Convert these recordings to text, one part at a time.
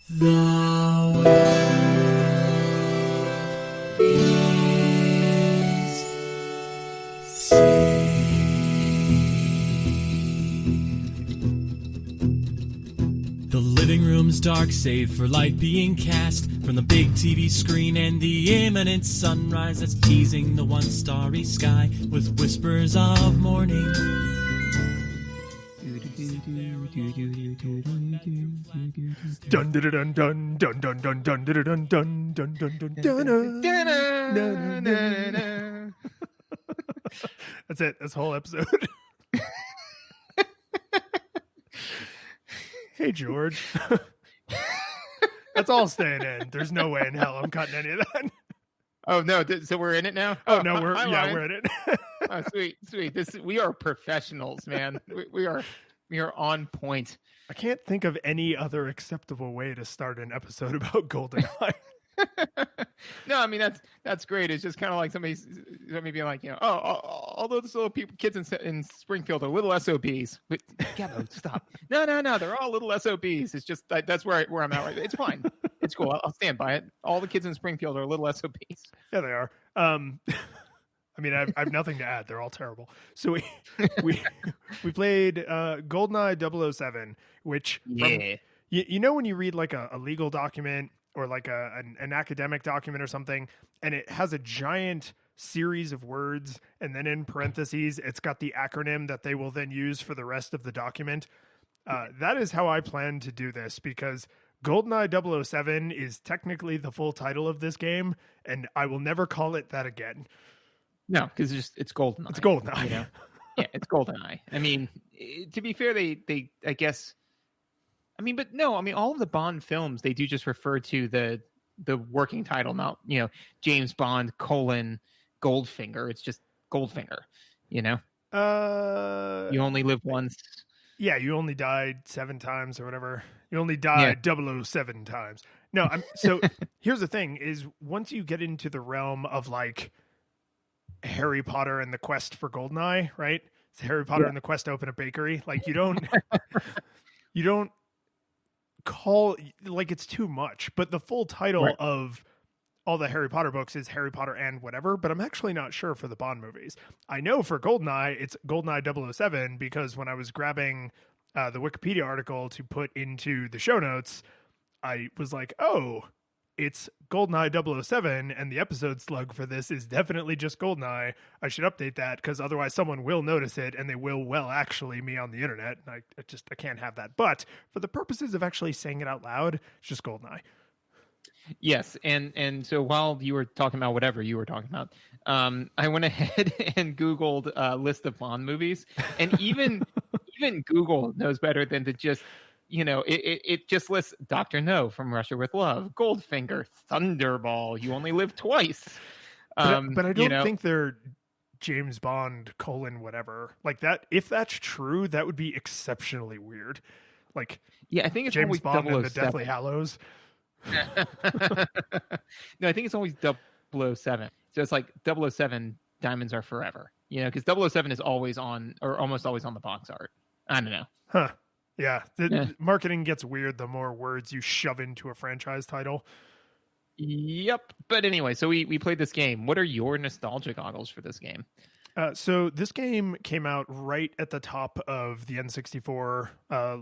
The world is saved. The living room's dark, save for light being cast from the big TV screen and the imminent sunrise that's teasing the one starry sky with whispers of morning. Dun dun dun dun dun dun dun dun dun dun dun dun dun dun. That's it. That's the whole episode. Hey George. That's all staying in. There's no way in hell I'm cutting any of that. Oh no! So we're in it now. Oh no, we're Ryan. in it. Oh, sweet. We are professionals, man. We are on point. I can't think of any other acceptable way to start an episode about GoldenEye. No, I mean that's great. It's just kind of like somebody being like, all those little kids in Springfield are little SOBs. But Gabbo, stop. No, they're all little SOBs. It's just that's where I'm at right. It's fine. It's cool. I'll stand by it. All the kids in Springfield are little SOBs. Yeah, they are. I mean, I have nothing to add. They're all terrible. So we played GoldenEye 007, which you know when you read like a legal document or like an academic document or something, and it has a giant series of words, and then in parentheses, it's got the acronym that they will then use for the rest of the document. That is how I plan to do this, because GoldenEye 007 is technically the full title of this game, and I will never call it that again. No, because it's GoldenEye. It's GoldenEye. You know? Yeah, it's GoldenEye. I mean, to be fair, they I guess. I mean, but no, I mean, all of the Bond films, they do just refer to the working title, not, James Bond : Goldfinger. It's just Goldfinger, You only live once. Yeah, you only died 7 times or whatever. You only died 007 times. No, so here's the thing is once you get into the realm of like Harry Potter and the quest for GoldenEye, right? It's Harry Potter and the quest to open a bakery. Like you don't call, like, it's too much, but the full title of all the Harry Potter books is Harry Potter and whatever, but I'm actually not sure for the Bond movies. I know for GoldenEye, it's GoldenEye 007 because when I was grabbing the Wikipedia article to put into the show notes, I was like, oh, it's GoldenEye 007, and the episode slug for this is definitely just GoldenEye. I should update that because otherwise someone will notice it, and they will actually me on the internet. I can't have that. But for the purposes of actually saying it out loud, it's just GoldenEye. Yes, and so while you were talking about whatever you were talking about, I went ahead and Googled a list of Bond movies, and even Google knows better than to just. It just lists Dr. No, From Russia with Love, Goldfinger, Thunderball, You Only Live Twice. But I don't think they're James Bond : whatever. Like that, if that's true, that would be exceptionally weird. Like, yeah, I think it's James Bond and the 007. Deathly Hallows. No, I think it's always 007. So it's like 007 Diamonds Are Forever. Because 007 is always on, or almost always on the box art. I don't know. Huh. Yeah, marketing gets weird the more words you shove into a franchise title. Yep. But anyway, so we played this game. What are your nostalgia goggles for this game? So this game came out right at the top of the N64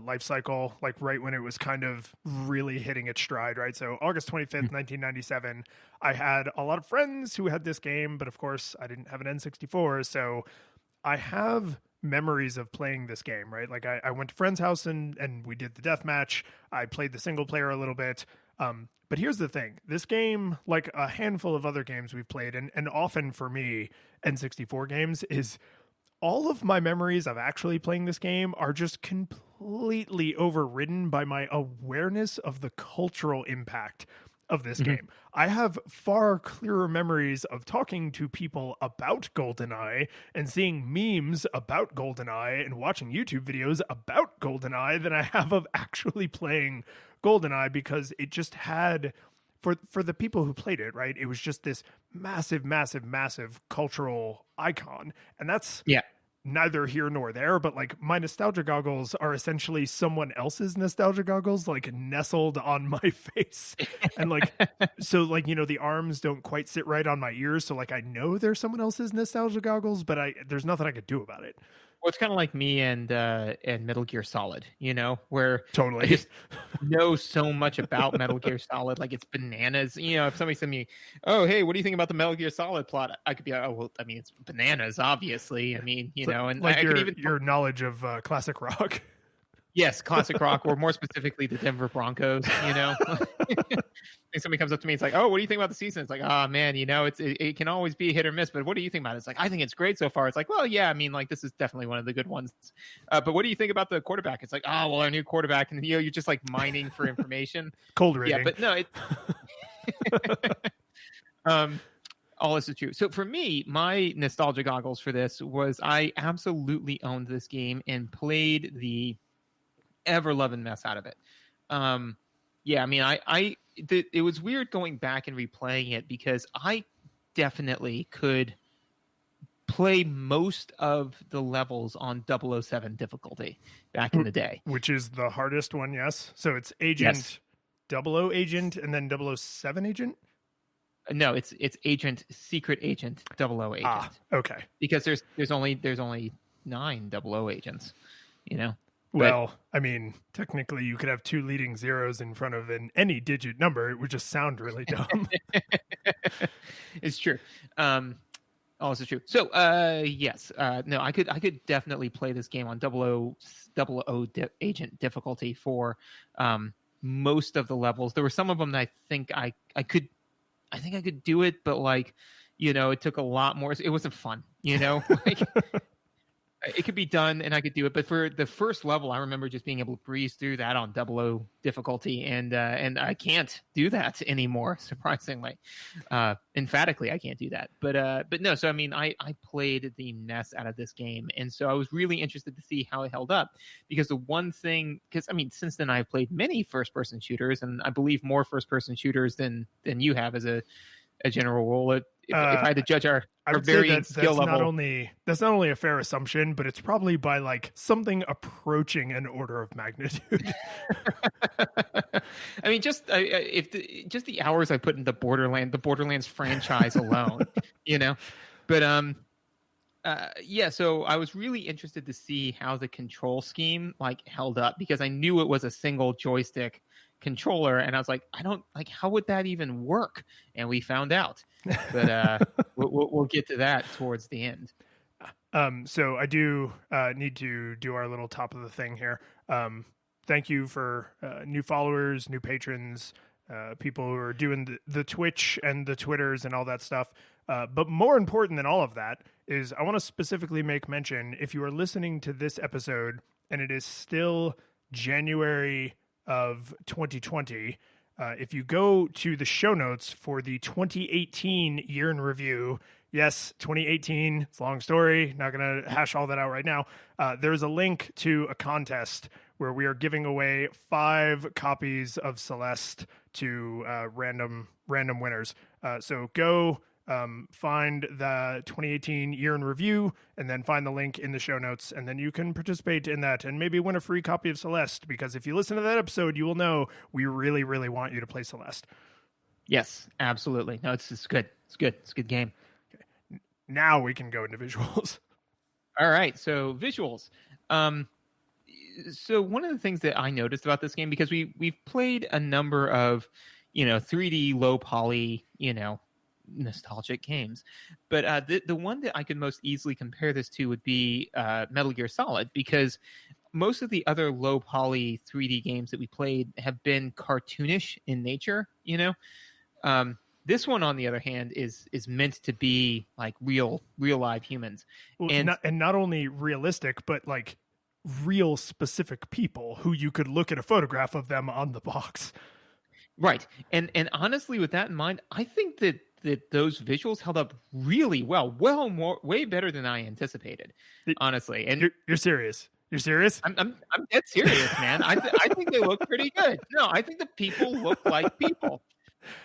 life cycle, like right when it was kind of really hitting its stride, right? So August 25th, 1997, I had a lot of friends who had this game, but of course I didn't have an N64, so I have memories of playing this game, right? Like I went to a friend's house and we did the deathmatch. I played the single player a little bit. But here's the thing. This game, like a handful of other games we've played, and often for me, N64 games, is all of my memories of actually playing this game are just completely overridden by my awareness of the cultural impact of this game. I have far clearer memories of talking to people about GoldenEye and seeing memes about GoldenEye and watching YouTube videos about GoldenEye than I have of actually playing GoldenEye, because it just had, for the people who played it, right, it was just this massive cultural icon. And that's neither here nor there, but like my nostalgia goggles are essentially someone else's nostalgia goggles, like nestled on my face. And like, so like, you know, the arms don't quite sit right on my ears. So like, I know they're someone else's nostalgia goggles, but there's nothing I could do about it. Well, it's kind of like me and Metal Gear Solid, you know, where Totally. I just know so much about Metal Gear Solid, like it's bananas. You know, if somebody said me, "Oh, hey, what do you think about the Metal Gear Solid plot?" I could be, "Oh, well, I mean, it's bananas, obviously. I mean, you know," and like I could even your knowledge of classic rock. yes, classic rock, or more specifically, the Denver Broncos. You know, and somebody comes up to me, it's like, "Oh, what do you think about the season?" It's like, "Oh man, you know, it can always be hit or miss, but what do you think about it?" It's like, "I think it's great so far." It's like, "Well, yeah, I mean, like this is definitely one of the good ones." But what do you think about the quarterback? It's like, "Oh, well, our new quarterback," and you know, you're just like mining for information. Cold reading. Yeah, but no, it. All this is true. So for me, my nostalgia goggles for this was I absolutely owned this game and played the ever loving mess out of it. Yeah, I mean, it was weird going back and replaying it because I definitely could play most of the levels on 007 difficulty back in the day. Which is the hardest one, yes. So it's Agent, Yes. 00 Agent, and then 007 Agent? No, it's Secret Agent 00 Agent. Ah, okay. Because there's only 9 00 agents, you know. Well, I mean, technically you could have 2 leading zeros in front of any digit number. It would just sound really dumb. It's true. All this is true. So, yes, no, I could definitely play this game on 00 agent difficulty for most of the levels. There were some of them that I think I could do it, but like, you know, it took a lot more. It wasn't fun, you know. Like, it could be done and I could do it, but for the first level, I remember just being able to breeze through that on 00 difficulty, and I can't do that anymore. Surprisingly, emphatically, I can't do that. But no. So I mean, I played the mess out of this game, and so I was really interested to see how it held up, because the one thing, because I mean, since then I've played many first-person shooters, and I believe more first-person shooters than you have as a general rule. If I had to judge our varying skill level, that's not only a fair assumption, but it's probably by like something approaching an order of magnitude. I mean, just the hours I put into the Borderlands franchise alone, you know. But yeah. So I was really interested to see how the control scheme like held up, because I knew it was a single joystick controller, and I was like, I don't like, how would that even work? And we found out, but we'll get to that towards the end. So I do need to do our little top of the thing here. Thank you for new followers, new patrons, people who are doing the Twitch and the Twitters and all that stuff. But more important than all of that is I want to specifically make mention, if you are listening to this episode and it is still January of 2020, if you go to the show notes for the 2018 year in review, yes, 2018, it's a long story, not going to hash all that out right now. There's a link to a contest where we are giving away 5 copies of Celeste to random winners. So go find the 2018 year in review and then find the link in the show notes, and then you can participate in that and maybe win a free copy of Celeste, because if you listen to that episode, you will know we really, really want you to play Celeste. Yes, absolutely. No, it's good. It's good. It's a good game. Okay. Now we can go into visuals. All right. So visuals. So one of the things that I noticed about this game, because we've played a number of, 3D low poly, nostalgic games, but the one that I could most easily compare this to would be Metal Gear Solid, because most of the other low poly 3D games that we played have been cartoonish in nature. This one, on the other hand, is meant to be like real live humans, well, and not only realistic, but like real specific people who you could look at a photograph of them on the box. Right. And honestly, with that in mind, I think that those visuals held up really well, way better than I anticipated, honestly. And you're serious? You're serious? I'm dead serious, man. I think they look pretty good. No, I think the people look like people.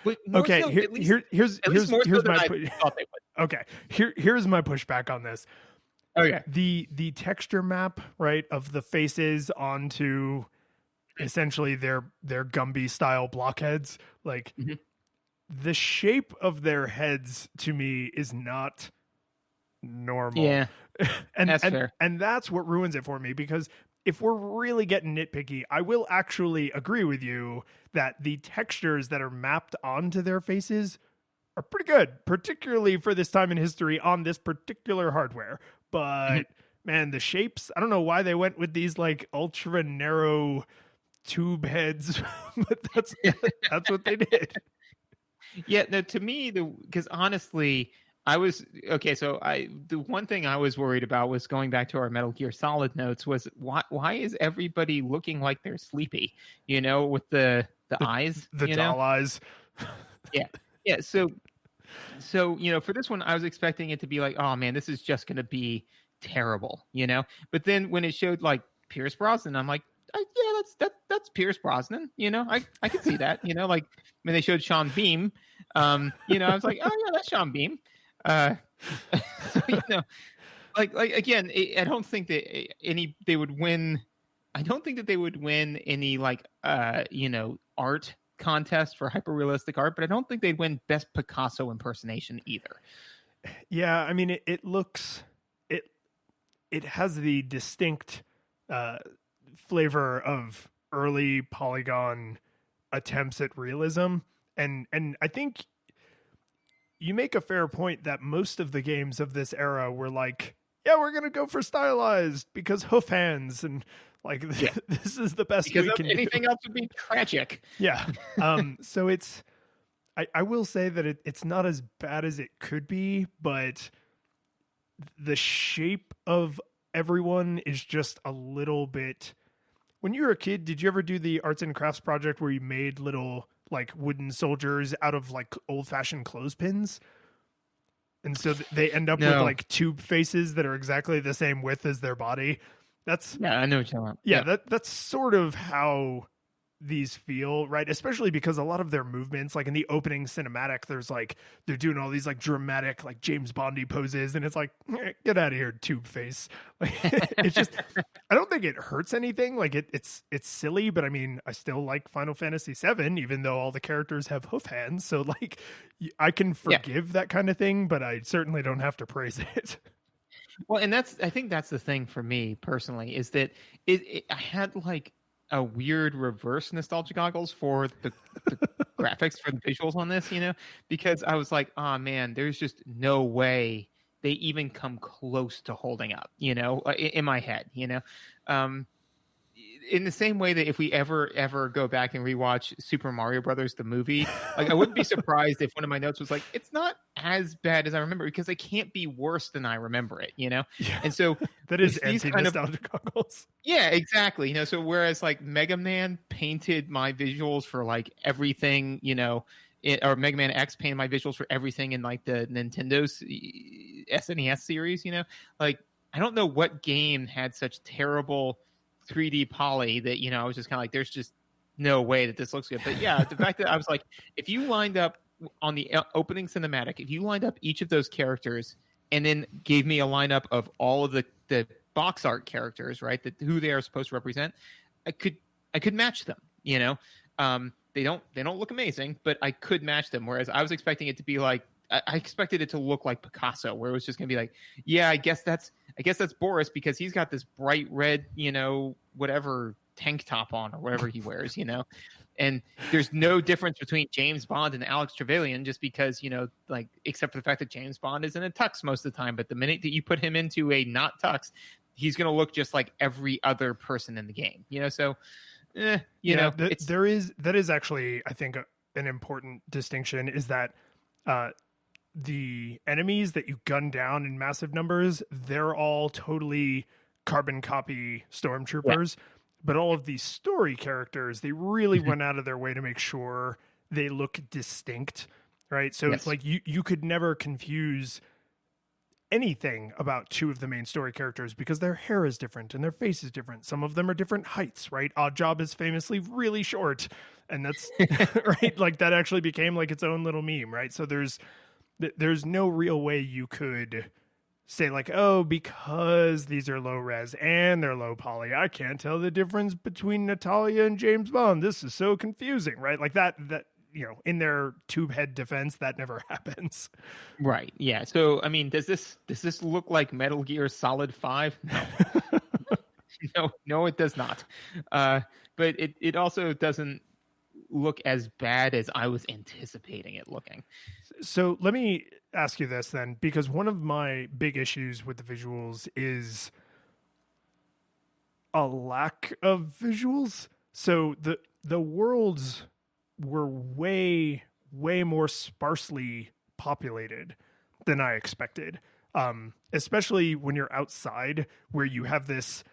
But okay, so, here's more so than my I thought they would. Okay, here's my pushback on this. Okay. the texture map, right, of the faces onto essentially their Gumby style blockheads, like Mhm. the shape of their heads to me is not normal. Yeah, and that's and fair. and that's what ruins it for me, because if we're really getting nitpicky, I will actually agree with you that the textures that are mapped onto their faces are pretty good, particularly for this time in history on this particular hardware. Mhm. But man, the shapes, I don't know why they went with these like ultra narrow tube heads, but that's what they did. Yeah, no, to me, because honestly, I was okay. So the one thing I was worried about was going back to our Metal Gear Solid notes was why is everybody looking like they're sleepy? You know, with the The eyes. the You know, doll eyes. yeah, yeah. So for this one, I was expecting it to be like, oh man, this is just gonna be terrible. You know, but then when it showed like Pierce Brosnan, I'm like, yeah, that's Pierce Brosnan. You know, I could see that. You know, like when they showed Sean Beam, I was like, oh yeah, that's Sean Beam. Uh, so, like again, I don't think that they would win. I don't think that they would win any like art contest for hyper realistic art, but I don't think they'd win best Picasso impersonation either. Yeah, I mean it looks it it has the distinct uh flavor of early Polygon attempts at realism, and I think you make a fair point that most of the games of this era were like, yeah, we're gonna go for stylized because hoof hands, and like Yeah, this is the best because we can do. anything else would be tragic. Yeah. So it's I will say that it's not as bad as it could be, but the shape of everyone is just a little bit. When you were a kid, did you ever do the arts and crafts project where you made little like wooden soldiers out of like old fashioned clothespins? And so they end up with No, like tube faces that are exactly the same width as their body. That's yeah, I know what you're talking about. yeah, that's sort of how these feel, right? Especially because a lot of their movements, like in the opening cinematic, there's like they're doing all these like dramatic, like James Bondy poses, and it's like, get out of here, tube face. Like it's just, I don't think it hurts anything. Like it's silly, but I mean, I still like Final Fantasy VII, even though all the characters have hoof hands. So like, I can Yeah. forgive that kind of thing, but I certainly don't have to praise it. Well, and I think that's the thing for me personally is that I had like a weird reverse nostalgia goggles for the graphics for the visuals on this, because I was like, oh man, there's just no way they even come close to holding up, in my head, um, in the same way that if we ever go back and rewatch Super Mario Brothers the movie, like I wouldn't be surprised if one of my notes was like, it's not as bad as I remember because it can't be worse than I remember it, Yeah. And so That is these kind of anti-nostalgia goggles. yeah, exactly. So whereas like Mega Man painted my visuals for like everything, or Mega Man X painted my visuals for everything in like the Nintendo's SNES series, like I don't know what game had such terrible 3D poly that, I was just kind of like, there's just no way that this looks good. But yeah, the fact that I was like, if you lined up on the opening cinematic, if you lined up each of those characters and then gave me a lineup of all of the box art characters, right, that who they are supposed to represent, I could match them, they don't look amazing, but I could match them. Whereas I was expecting it to be like, I expected it to look like Picasso, where it was just going to be like, yeah, I guess that's Boris because he's got this bright red, whatever tank top on or whatever he wears, and there's no difference between James Bond and Alex Trevelyan just because, like, except for the fact that James Bond is in a tux most of the time. But the minute that you put him into a not tux, he's going to look just like every other person in the game, so, that is actually, I think, an important distinction is that, the enemies that you gun down in massive numbers, they're all totally carbon copy stormtroopers. Yeah. But all of these story characters, they really went out of their way to make sure they look distinct, right? So it's like you could never confuse anything about two of the main story characters because their hair is different and their face is different. Some of them are different heights, right? Oddjob is famously really short, and that's right. Like that actually became like its own little meme, right? So there's no real way you could say like, oh, because these are low res and they're low poly, I can't tell the difference between Natalia and James Bond. This is so confusing, right? Like that in their tube head defense, that never happens. Right. Yeah. So I mean, does this look like Metal Gear Solid 5? No. No, it does not. But it also doesn't look as bad as I was anticipating it looking. So let me ask you this then, because one of my big issues with the visuals is a lack of visuals. So the worlds were way more sparsely populated than I expected. Especially when you're outside, where you have this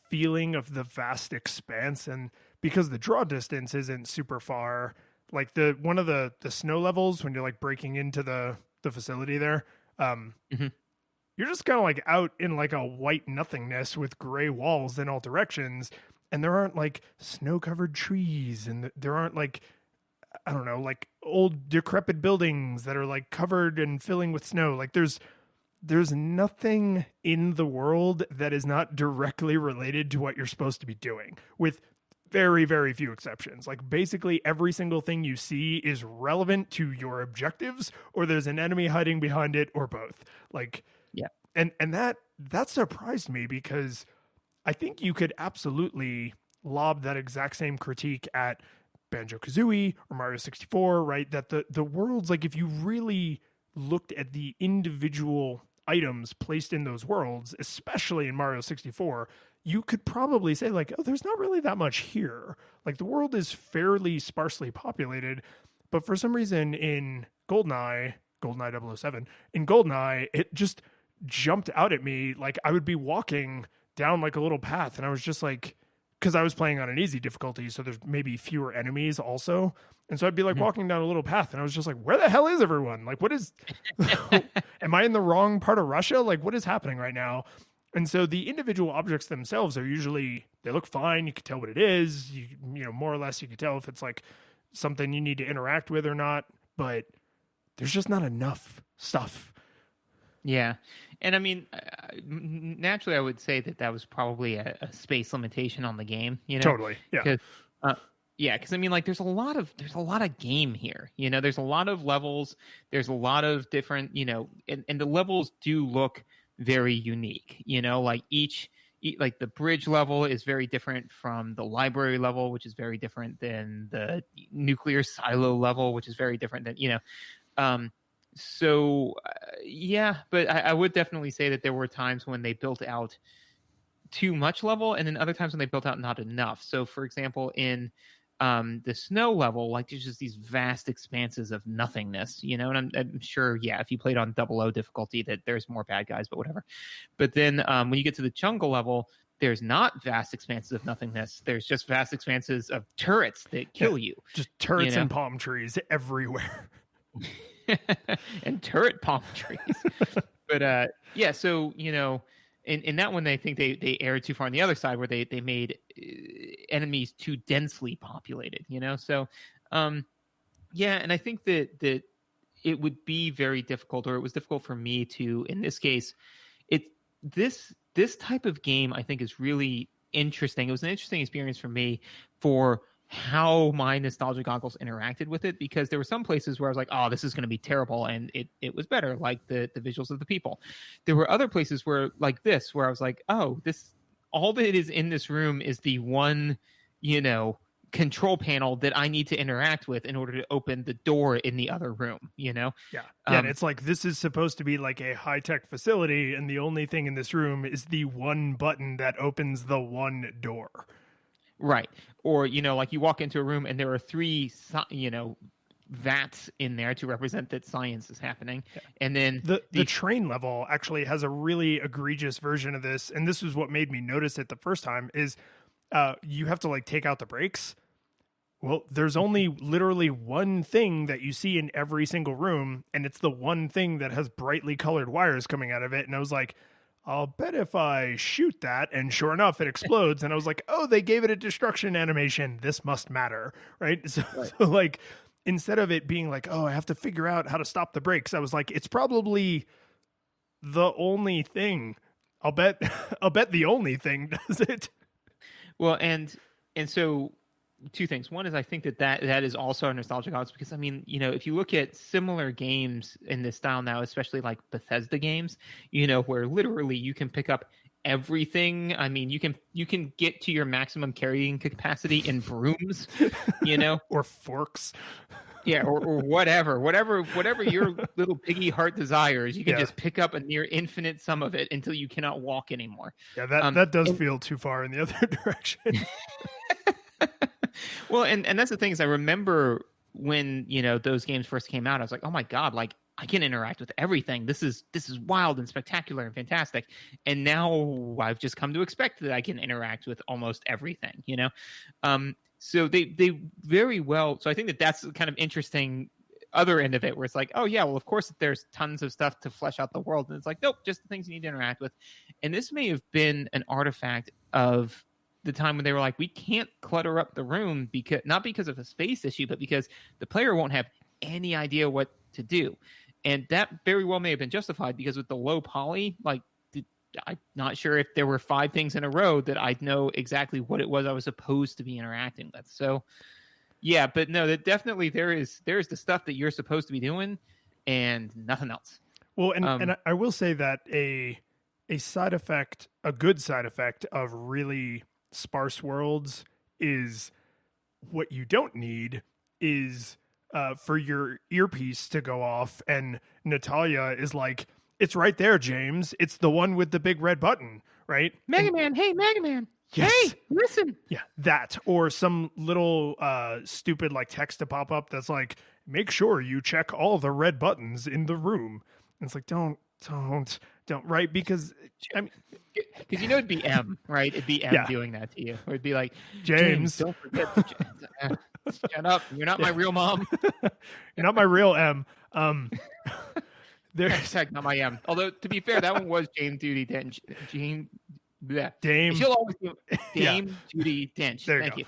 feeling of the vast expanse, and because the draw distance isn't super far, like one of the snow levels when you're like breaking into the facility there, you're just kind of like out in like a white nothingness with gray walls in all directions, and there aren't like snow covered trees, and there aren't like, I don't know, like old decrepit buildings that are like covered and filling with snow. Like there's nothing in the world that is not directly related to what you're supposed to be doing, with very, very few exceptions. Like basically every single thing you see is relevant to your objectives, or there's an enemy hiding behind it, or both. Like, yeah. And that surprised me, because I think you could absolutely lob that exact same critique at Banjo-Kazooie or Mario 64, right? That the worlds, like if you really looked at the individual items placed in those worlds, especially in Mario 64, you could probably say like, oh, there's not really that much here. Like the world is fairly sparsely populated, but for some reason in GoldenEye 007, in GoldenEye, it just jumped out at me. Like I would be walking down like a little path, and I was just like, because I was playing on an easy difficulty, so there's maybe fewer enemies also. And so I'd be like walking down a little path, and I was just like, where the hell is everyone? Like, what is, am I in the wrong part of Russia? Like, what is happening right now? And so the individual objects themselves are usually, they look fine. You can tell what it is. You know, more or less you can tell if it's like something you need to interact with or not, but there's just not enough stuff. Yeah. And I mean, naturally, I would say that was probably a space limitation on the game. Totally. Yeah. Because I mean, like, there's a lot of game here. There's a lot of levels. There's a lot of different, and the levels do look very unique. Like like the bridge level is very different from the library level, which is very different than the nuclear silo level, which is very different than So, yeah, but I would definitely say that there were times when they built out too much level, and then other times when they built out not enough. So, for example, in the snow level, like there's just these vast expanses of nothingness, and I'm sure, yeah, if you played on 00 difficulty, that there's more bad guys, but whatever. But then when you get to the jungle level, there's not vast expanses of nothingness. There's just vast expanses of turrets that kill you. Just turrets and palm trees everywhere. And turret palm trees. But yeah, so in that one, I think they erred too far on the other side, where they made enemies too densely populated. So yeah, and I think that it would be very difficult, or it was difficult for me to, in this case, this type of game I think is really interesting. It was an interesting experience for me for how my nostalgia goggles interacted with it, because there were some places where I was like, oh, this is going to be terrible, and it was better, like the visuals of the people. There were other places where, like this, where I was like, oh, this, all that is in this room is the one, control panel that I need to interact with in order to open the door in the other room, Yeah. And it's like, this is supposed to be like a high-tech facility, and the only thing in this room is the one button that opens the one door. Right. Or, like you walk into a room and there are 3, vats in there to represent that science is happening. Yeah. And then the train level actually has a really egregious version of this. And this is what made me notice it the first time, is you have to like take out the brakes. Well, there's only literally one thing that you see in every single room, and it's the one thing that has brightly colored wires coming out of it. And I was like, I'll bet if I shoot that, and sure enough, it explodes. And I was like, oh, they gave it a destruction animation. This must matter, right? So like, instead of it being like, oh, I have to figure out how to stop the brakes, I was like, it's probably the only thing. I'll bet I'll bet the only thing does it. Well, and so two things. One is I think that is also a nostalgic audience because I mean, if you look at similar games in this style now, especially like Bethesda games, where literally you can pick up everything. I mean, you can get to your maximum carrying capacity in brooms, Or forks. yeah, or whatever your little piggy heart desires, you can Yeah. just pick up a near infinite sum of it until you cannot walk anymore. Yeah, that does feel too far in the other direction. Well, and that's the thing is I remember when, those games first came out, I was like, oh my God, like I can interact with everything. This is wild and spectacular and fantastic. And now I've just come to expect that I can interact with almost everything, So they very well. So I think that's kind of interesting other end of it where it's like, oh yeah, well, of course there's tons of stuff to flesh out the world. And it's like, nope, just the things you need to interact with. And this may have been an artifact of the time when they were like, we can't clutter up the room not because of a space issue, but because the player won't have any idea what to do. And that very well may have been justified because with the low poly, like I'm not sure if there were 5 things in a row that I'd know exactly what it was I was supposed to be interacting with. So yeah, but no, that definitely there's the stuff that you're supposed to be doing and nothing else. Well, and I will say that a good side effect of really sparse worlds is what you don't need is for your earpiece to go off and Natalia is like, it's right there, James. It's the one with the big red button, right? Mega Man, hey, Mega Man. Yes. Hey, listen. Yeah, that. Or some little stupid like text to pop up that's like, make sure you check all the red buttons in the room. And it's like, don't, right? Because I mean, because it'd be M, right? It'd be M doing that to you. Or it'd be like, James don't forget. Shut up! You're not my real mom. You're not my real M. Hashtag not my M. Although to be fair, that one was Dame Judy Dench. Dame. She'll always be Dame Judy Dench. Thank you.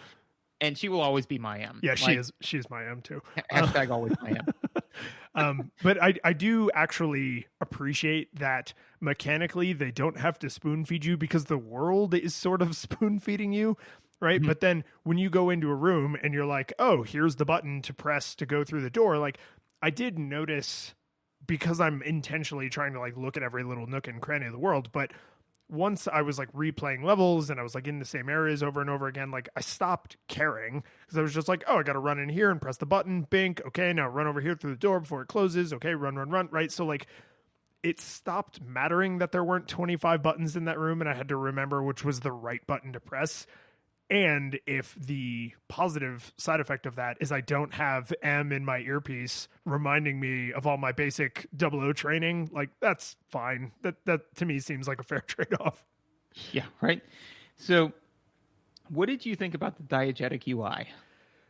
And she will always be my M. Yeah, she is. She's my M too. Hashtag always my M. But I do actually appreciate that mechanically they don't have to spoon feed you because the world is sort of spoon feeding you, right? Mm-hmm. But then when you go into a room and you're like, oh, here's the button to press to go through the door. Like I did notice because I'm intentionally trying to like look at every little nook and cranny of the world, but once I was like replaying levels and I was like in the same areas over and over again, like I stopped caring because I was just like, oh, I got to run in here and press the button, bink. Okay, now run over here through the door before it closes. Okay, run, right? So like it stopped mattering that there weren't 25 buttons in that room and I had to remember which was the right button to press. And if the positive side effect of that is I don't have M in my earpiece reminding me of all my basic 00 training, like that's fine. That to me seems like a fair trade-off. Yeah, right. So what did you think about the diegetic UI?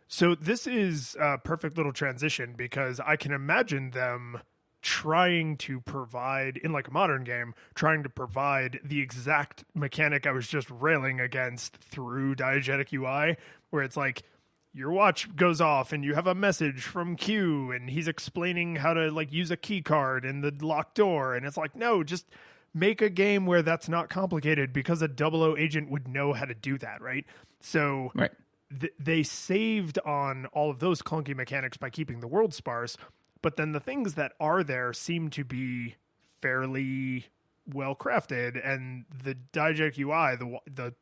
So this is a perfect little transition because I can imagine them trying to provide in like a modern game, trying to provide the exact mechanic I was just railing against through diegetic UI, where it's like your watch goes off and you have a message from Q and he's explaining how to like use a key card in the locked door. And it's like, no, just make a game where that's not complicated because a 00 agent would know how to do that. Right. So right. They saved on all of those clunky mechanics by keeping the world sparse. But then the things that are there seem to be fairly well crafted, and the diegetic UI, the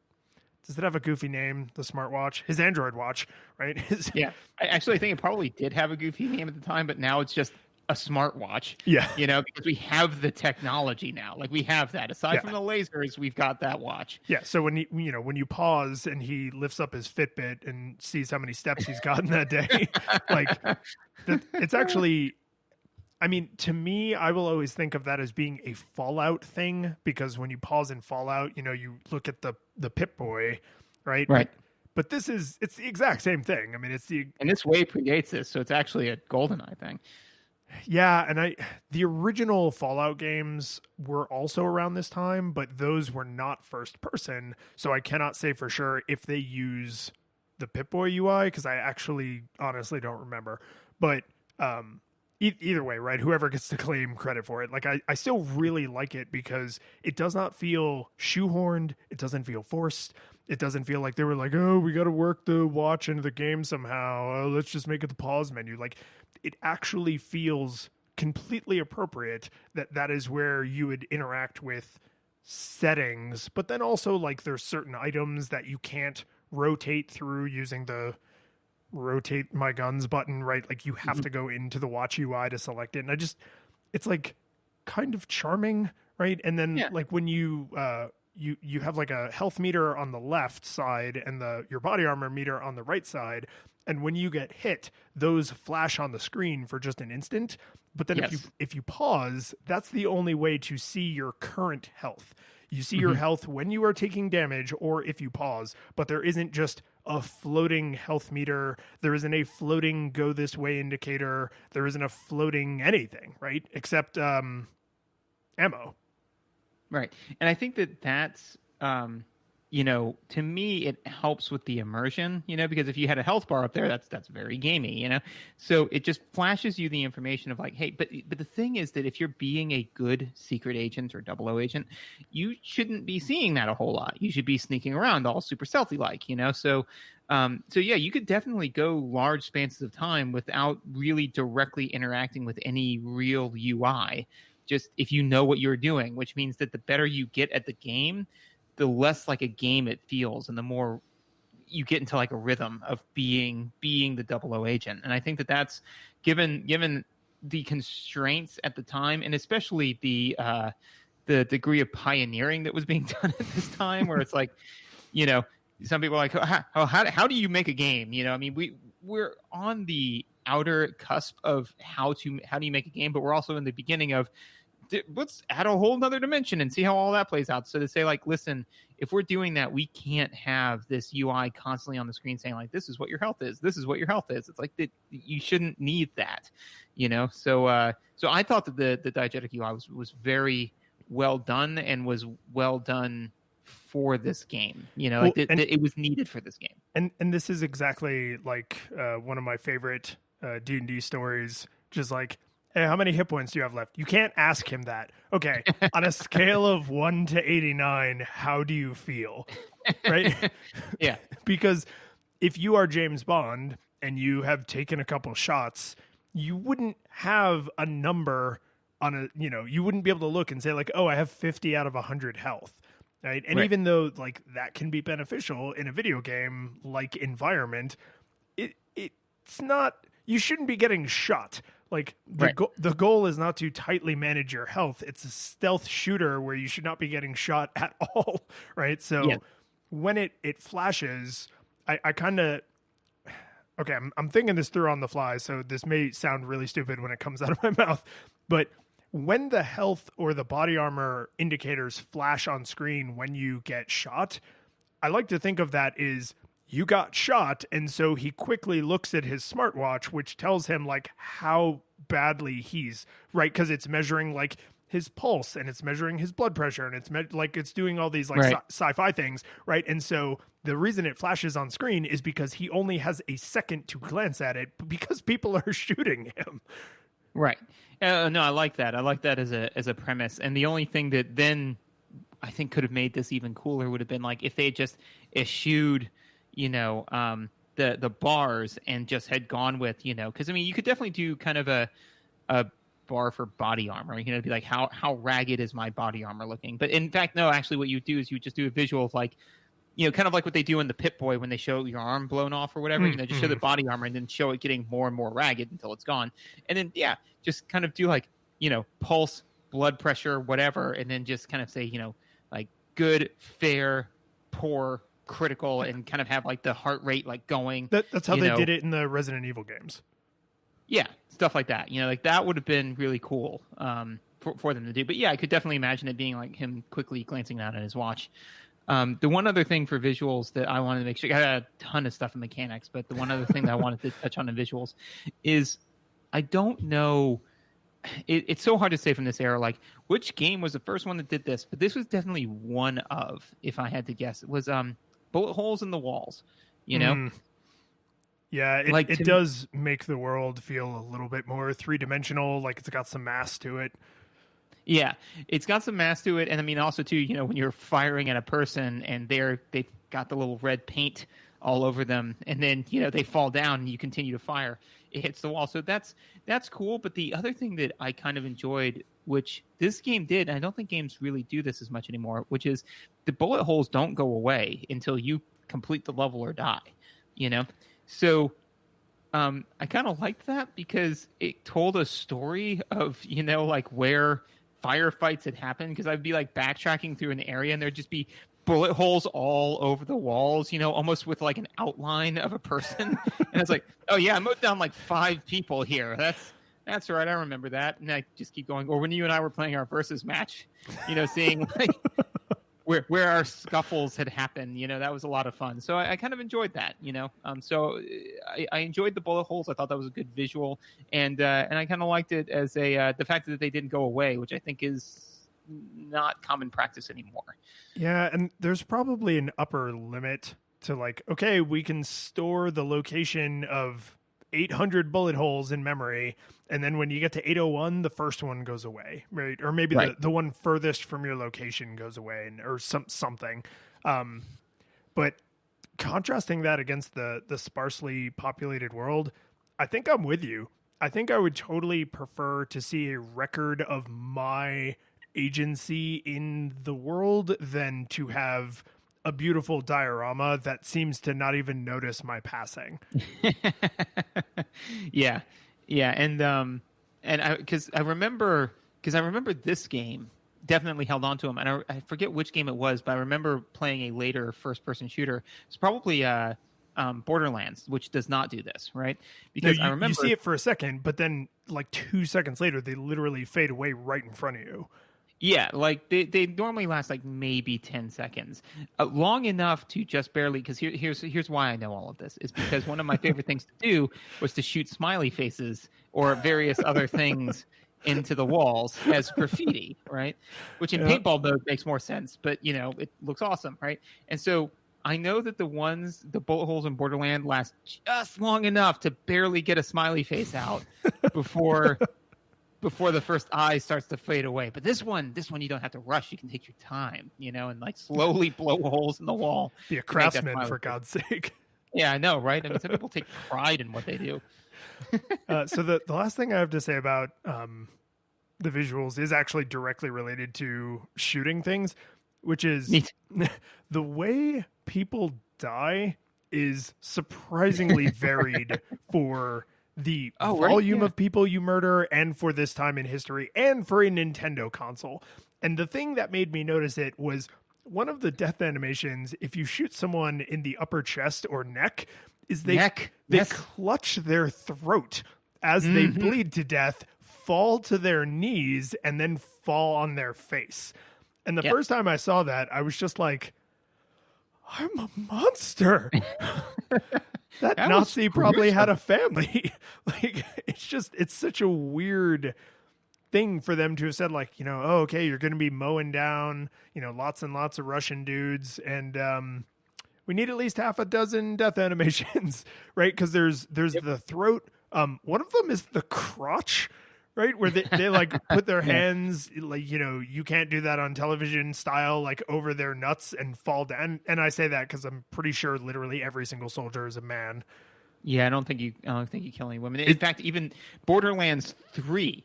does it have a goofy name? The smartwatch, his Android watch, right? Yeah, I actually think it probably did have a goofy name at the time, but now it's just a smartwatch. Yeah, because we have the technology now. Like we have that. Aside from the lasers, we've got that watch. Yeah. So when when you pause and he lifts up his Fitbit and sees how many steps he's gotten that day, like it's actually. I mean, to me, I will always think of that as being a Fallout thing because when you pause in Fallout, you look at the Pip-Boy, right? Right. But it's the exact same thing. I mean, and this way predates this, so it's actually a GoldenEye thing. Yeah, and the original Fallout games were also around this time, but those were not first person, so I cannot say for sure if they use the Pip-Boy UI because I actually honestly don't remember. But either way, right? Whoever gets to claim credit for it. Like I still really like it because it does not feel shoehorned. It doesn't feel forced. It doesn't feel like they were like, oh, we got to work the watch into the game somehow. Oh, let's just make it the pause menu. Like it actually feels completely appropriate that is where you would interact with settings, but then also like there's certain items that you can't rotate through using the rotate my guns button, right? Like you have to go into the watch UI to select it. And it's like kind of charming, right? And then like when you you have like a health meter on the left side and your body armor meter on the right side, and when you get hit, those flash on the screen for just an instant. But then if you pause, that's the only way to see your current health. You see your health when you are taking damage or if you pause, but there isn't just a floating health meter. There isn't a floating go this way indicator. There isn't a floating anything, right? Except ammo. Right. And I think that's, to me, it helps with the immersion, because if you had a health bar up there, that's very gamey, So it just flashes you the information of like, hey, but the thing is that if you're being a good secret agent or 00 agent, you shouldn't be seeing that a whole lot. You should be sneaking around all super stealthy like, So yeah, you could definitely go large spans of time without really directly interacting with any real UI, just if you know what you're doing, which means that the better you get at the game, the less like a game it feels, and the more you get into like a rhythm of being the 00 agent. And I think that's given the constraints at the time, and especially the degree of pioneering that was being done at this time, where it's like, some people are like, how do you make a game? I mean, we're on the outer cusp of how do you make a game, but we're also in the beginning of let's add a whole nother dimension and see how all that plays out. So to say like, listen, if we're doing that, we can't have this UI constantly on the screen saying like, this is what your health is. This is what your health is. It's like you shouldn't need that, So I thought that the diegetic UI was very well done and was well done for this game. It was needed for this game. And this is exactly like one of my favorite D&D stories, just like, hey, how many hit points do you have left? You can't ask him that. Okay, on a scale of 1 to 89, how do you feel? Right? Yeah. Because if you are James Bond and you have taken a couple shots, you wouldn't have a number on you wouldn't be able to look and say like, oh, I have 50 out of 100 health. Right? And even though like that can be beneficial in a video game like environment, it's not, you shouldn't be getting shot. Like the goal is not to tightly manage your health. It's a stealth shooter where you should not be getting shot at all, right? So when it flashes, I kind of, okay, I'm thinking this through on the fly, so this may sound really stupid when it comes out of my mouth, but when the health or the body armor indicators flash on screen when you get shot, I like to think of that as you got shot, and so he quickly looks at his smartwatch, which tells him like how badly he's, right? Because it's measuring like his pulse and it's measuring his blood pressure and it's it's doing all these like sci-fi things, right? And so the reason it flashes on screen is because he only has a second to glance at it because people are shooting him. Right. No, I like that. I like that as a premise. And the only thing that then I think could have made this even cooler would have been like if they just eschewed the bars and just had gone with, because I mean, you could definitely do kind of a bar for body armor, be like, how ragged is my body armor looking? But in fact, no, actually what you do is you just do a visual of like, kind of like what they do in the Pip-Boy when they show your arm blown off or whatever, just show the body armor and then show it getting more and more ragged until it's gone. And then, just kind of do like, pulse, blood pressure, whatever. And then just kind of say, like good, fair, poor, critical, and kind of have like the heart rate like going. That's how they did it in the Resident Evil games. Yeah, stuff like that. Like that would have been really cool for them to do. But I could definitely imagine it being like him quickly glancing down at his watch. The one other thing for visuals that I wanted to make sure, I got a ton of stuff in mechanics, but the one other thing that I wanted to touch on in visuals is I don't know. It's so hard to say from this era, like which game was the first one that did this, but this was definitely one of, if I had to guess, it was bullet holes in the walls, Yeah, Like it does make the world feel a little bit more three-dimensional, like it's got some mass to it. Yeah, it's got some mass to it, and I mean also too, when you're firing at a person and they've got the little red paint all over them, and then they fall down and you continue to fire, it hits the wall. So that's cool. But the other thing that I kind of enjoyed, which this game did, and I don't think games really do this as much anymore, which is the bullet holes don't go away until you complete the level or die. So I kind of liked that because it told a story of like where firefights had happened, because I'd be like backtracking through an area and there'd just be bullet holes all over the walls, almost with like an outline of a person. And it's like, oh yeah, I mowed down like 5 people here. That's right, I remember that. And I just keep going. Or when you and I were playing our versus match, seeing like where our scuffles had happened, that was a lot of fun. So I kind of enjoyed that, So I enjoyed the bullet holes. I thought that was a good visual, and I kind of liked it as the fact that they didn't go away, which I think is not common practice anymore. Yeah, and there's probably an upper limit to like, okay, we can store the location of 800 bullet holes in memory, and then when you get to 801, the first one goes away, right? Or maybe right. the one furthest from your location goes away, or something. But contrasting that against the sparsely populated world, I think I'm with you. I think I would totally prefer to see a record of my agency in the world than to have a beautiful diorama that seems to not even notice my passing. Yeah, and I remember this game definitely held on to them, and I forget which game it was, but I remember playing a later first-person shooter. It's probably Borderlands, which does not do this, right? Because no, I remember you see it for a second, but then like 2 seconds later, they literally fade away right in front of you. Yeah, like they normally last like maybe 10 seconds, long enough to just barely. Because here's why I know all of this is because one of my favorite things to do was to shoot smiley faces or various other things into the walls as graffiti, right? Which in paintball mode makes more sense, but it looks awesome, right? And so I know that the bullet holes in Borderland last just long enough to barely get a smiley face out before the first eye starts to fade away. But this one you don't have to rush. You can take your time, and like slowly blow holes in the wall. Be a craftsman, for God's sake. Yeah, I know, right? I mean, some people take pride in what they do. So the last thing I have to say about the visuals is actually directly related to shooting things, which is the way people die is surprisingly varied for the volume of people you murder and for this time in history and for a Nintendo console. And the thing that made me notice it was one of the death animations, if you shoot someone in the upper chest or neck, is they clutch their throat as they bleed to death, fall to their knees, and then fall on their face. And the first time I saw that, I was just like, I'm a monster. That Nazi probably had a family. Like, it's such a weird thing for them to have said, like, oh, okay, you're going to be mowing down, lots and lots of Russian dudes. And we need at least half a dozen death animations, right? Because there's the throat. One of them is the crotch, right? Where they like put their hands, like, you can't do that on television style, like over their nuts and fall down. And I say that because I'm pretty sure literally every single soldier is a man. Yeah, I don't think you kill any women. In fact, even Borderlands 3,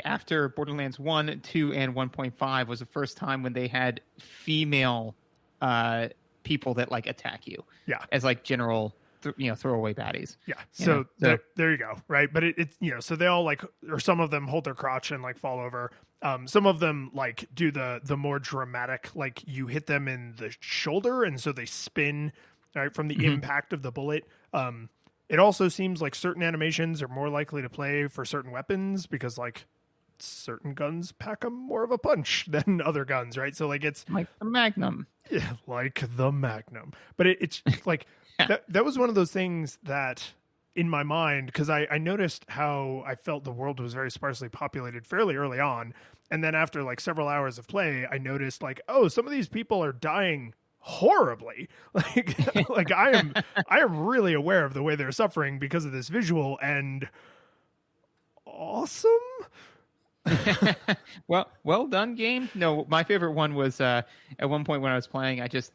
after Borderlands 1, 2, and 1.5 was the first time when they had female people that like attack you. Yeah. As like general throwaway baddies. Yeah. So there you go. Right. But it's, so they all like, or some of them hold their crotch and like fall over. Some of them like do the more dramatic, like you hit them in the shoulder. And so they spin right from the impact of the bullet. It also seems like certain animations are more likely to play for certain weapons because like certain guns pack more of a punch than other guns. Right. So like it's like the Magnum. Yeah. Like the Magnum. But it's like, that was one of those things that in my mind, because I noticed how I felt the world was very sparsely populated fairly early on. And then after like several hours of play, I noticed like, oh, some of these people are dying horribly. Like I am really aware of the way they're suffering because of this visual, and awesome. Well done, game. No, my favorite one was at one point when I was playing, I just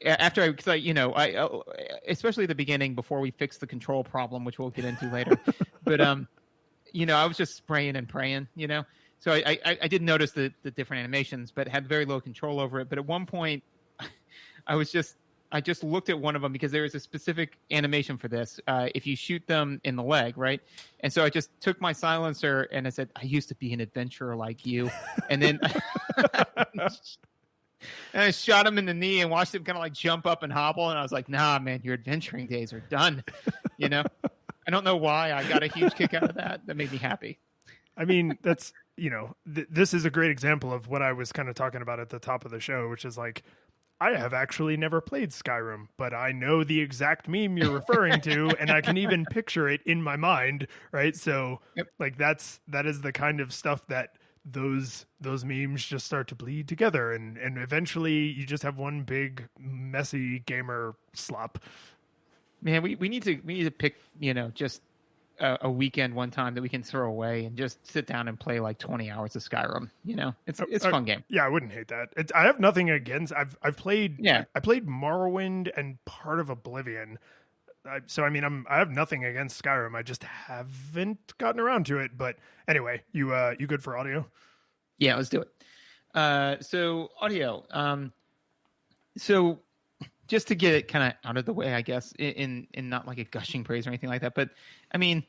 after I, because I especially at the beginning before we fixed the control problem, which we'll get into later, but I was just spraying and praying, so I did notice the different animations, but had very low control over it. But at one point, I just looked at one of them because there is a specific animation for this. If you shoot them in the leg, right? And so I just took my silencer and I said, I used to be an adventurer like you. And then and I shot him in the knee and watched him kind of like jump up and hobble. And I was like, nah, man, your adventuring days are done. I don't know why I got a huge kick out of that. That made me happy. I mean, that's, this is a great example of what I was kind of talking about at the top of the show, which is like, I have actually never played Skyrim, but I know the exact meme you're referring to, and I can even picture it in my mind, right? So, like that is the kind of stuff that those memes just start to bleed together, and eventually you just have one big messy gamer slop. Man, we need to pick just a weekend one time that we can throw away and just sit down and play like 20 hours of Skyrim. It's a fun game. Yeah, I wouldn't hate that. I have nothing against. I've played. Yeah, I played Morrowind and part of Oblivion. I have nothing against Skyrim. I just haven't gotten around to it. But anyway, you good for audio? Yeah, let's do it. So audio. So just to get it kind of out of the way, I guess, in not like a gushing praise or anything like that, but I mean,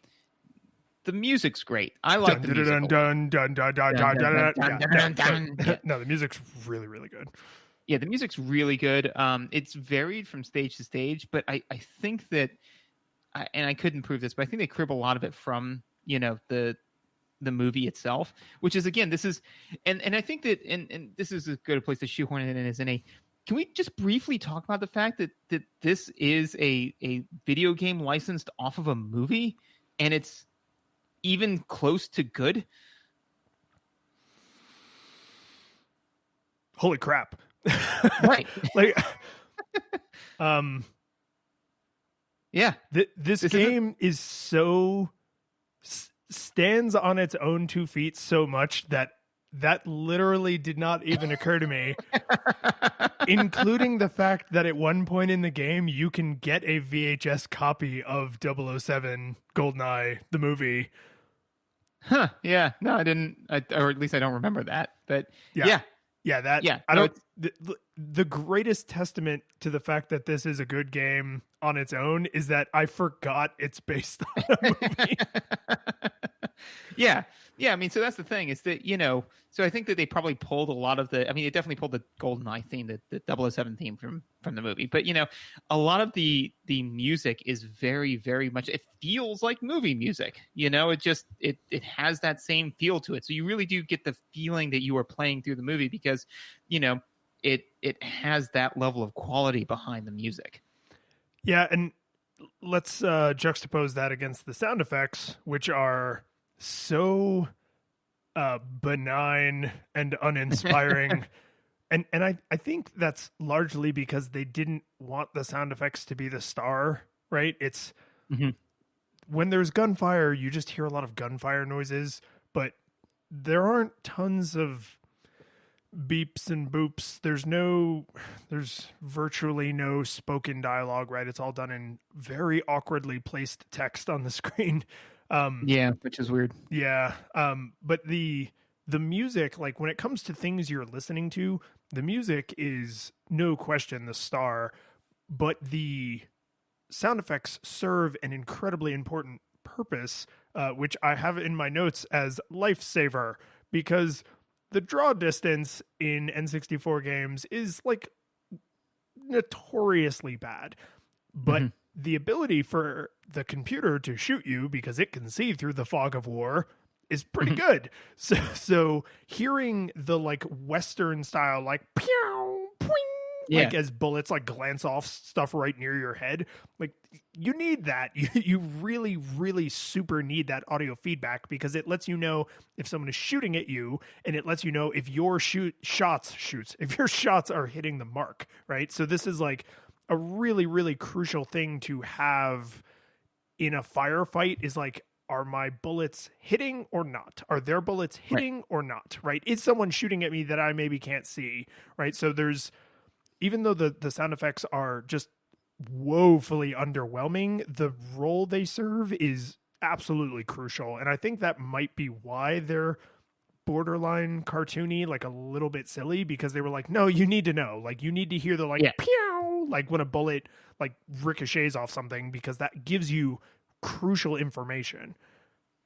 the music's great. I like the music. No, the music's really, really good. Yeah, the music's really good. It's varied from stage to stage, but I think that, and I couldn't prove this, but I think they crib a lot of it from the movie itself, which is, again, this is, and I think that, and this is as good a place to shoehorn it in as any. Can we just briefly talk about the fact that this is a video game licensed off of a movie, and it's even close to good? Holy crap. Right. Like, yeah. This game is so stands on its own 2 feet so much that literally did not even occur to me, including the fact that at one point in the game, you can get a VHS copy of 007 GoldenEye, the movie. Huh. Yeah. No, I didn't, or at least I don't remember that, but yeah. The greatest testament to the fact that this is a good game on its own is that I forgot it's based on a movie. Yeah. I mean, so that's the thing is that, so I think that they probably pulled a lot of they definitely pulled the GoldenEye theme, the 007 theme from the movie. But, a lot of the music is very, very much, it feels like movie music, it just, it has that same feel to it. So you really do get the feeling that you are playing through the movie because, it has that level of quality behind the music. Yeah. And let's juxtapose that against the sound effects, which are so benign and uninspiring. and I think that's largely because they didn't want the sound effects to be the star, right? It's when there's gunfire, you just hear a lot of gunfire noises, but there aren't tons of beeps and boops. There's virtually no spoken dialogue, right? It's all done in very awkwardly placed text on the screen. Which is weird. Yeah. But the music, like when it comes to things you're listening to, the music is no question the star, but the sound effects serve an incredibly important purpose, which I have in my notes as lifesaver, because the draw distance in N64 games is like notoriously bad, but the ability for the computer to shoot you because it can see through the fog of war is pretty good. So hearing the like Western style, like pew, poing, Yeah. like as bullets like glance off stuff right near your head. Like you need that. You really, really super need that audio feedback because it lets you know if someone is shooting at you, and it lets you know if your if your shots are hitting the mark, right? So this is like a really, really crucial thing to have in a firefight is like, are my bullets hitting or not? Are their bullets hitting or not? Right? Is someone shooting at me that I maybe can't see? Right? So there's, even though the sound effects are just woefully underwhelming, the role they serve is absolutely crucial. And I think that might be why they're borderline cartoony, like a little bit silly, because they were like, no, you need to know. Like you need to hear the like pew, like when a bullet like ricochets off something, because that gives you crucial information.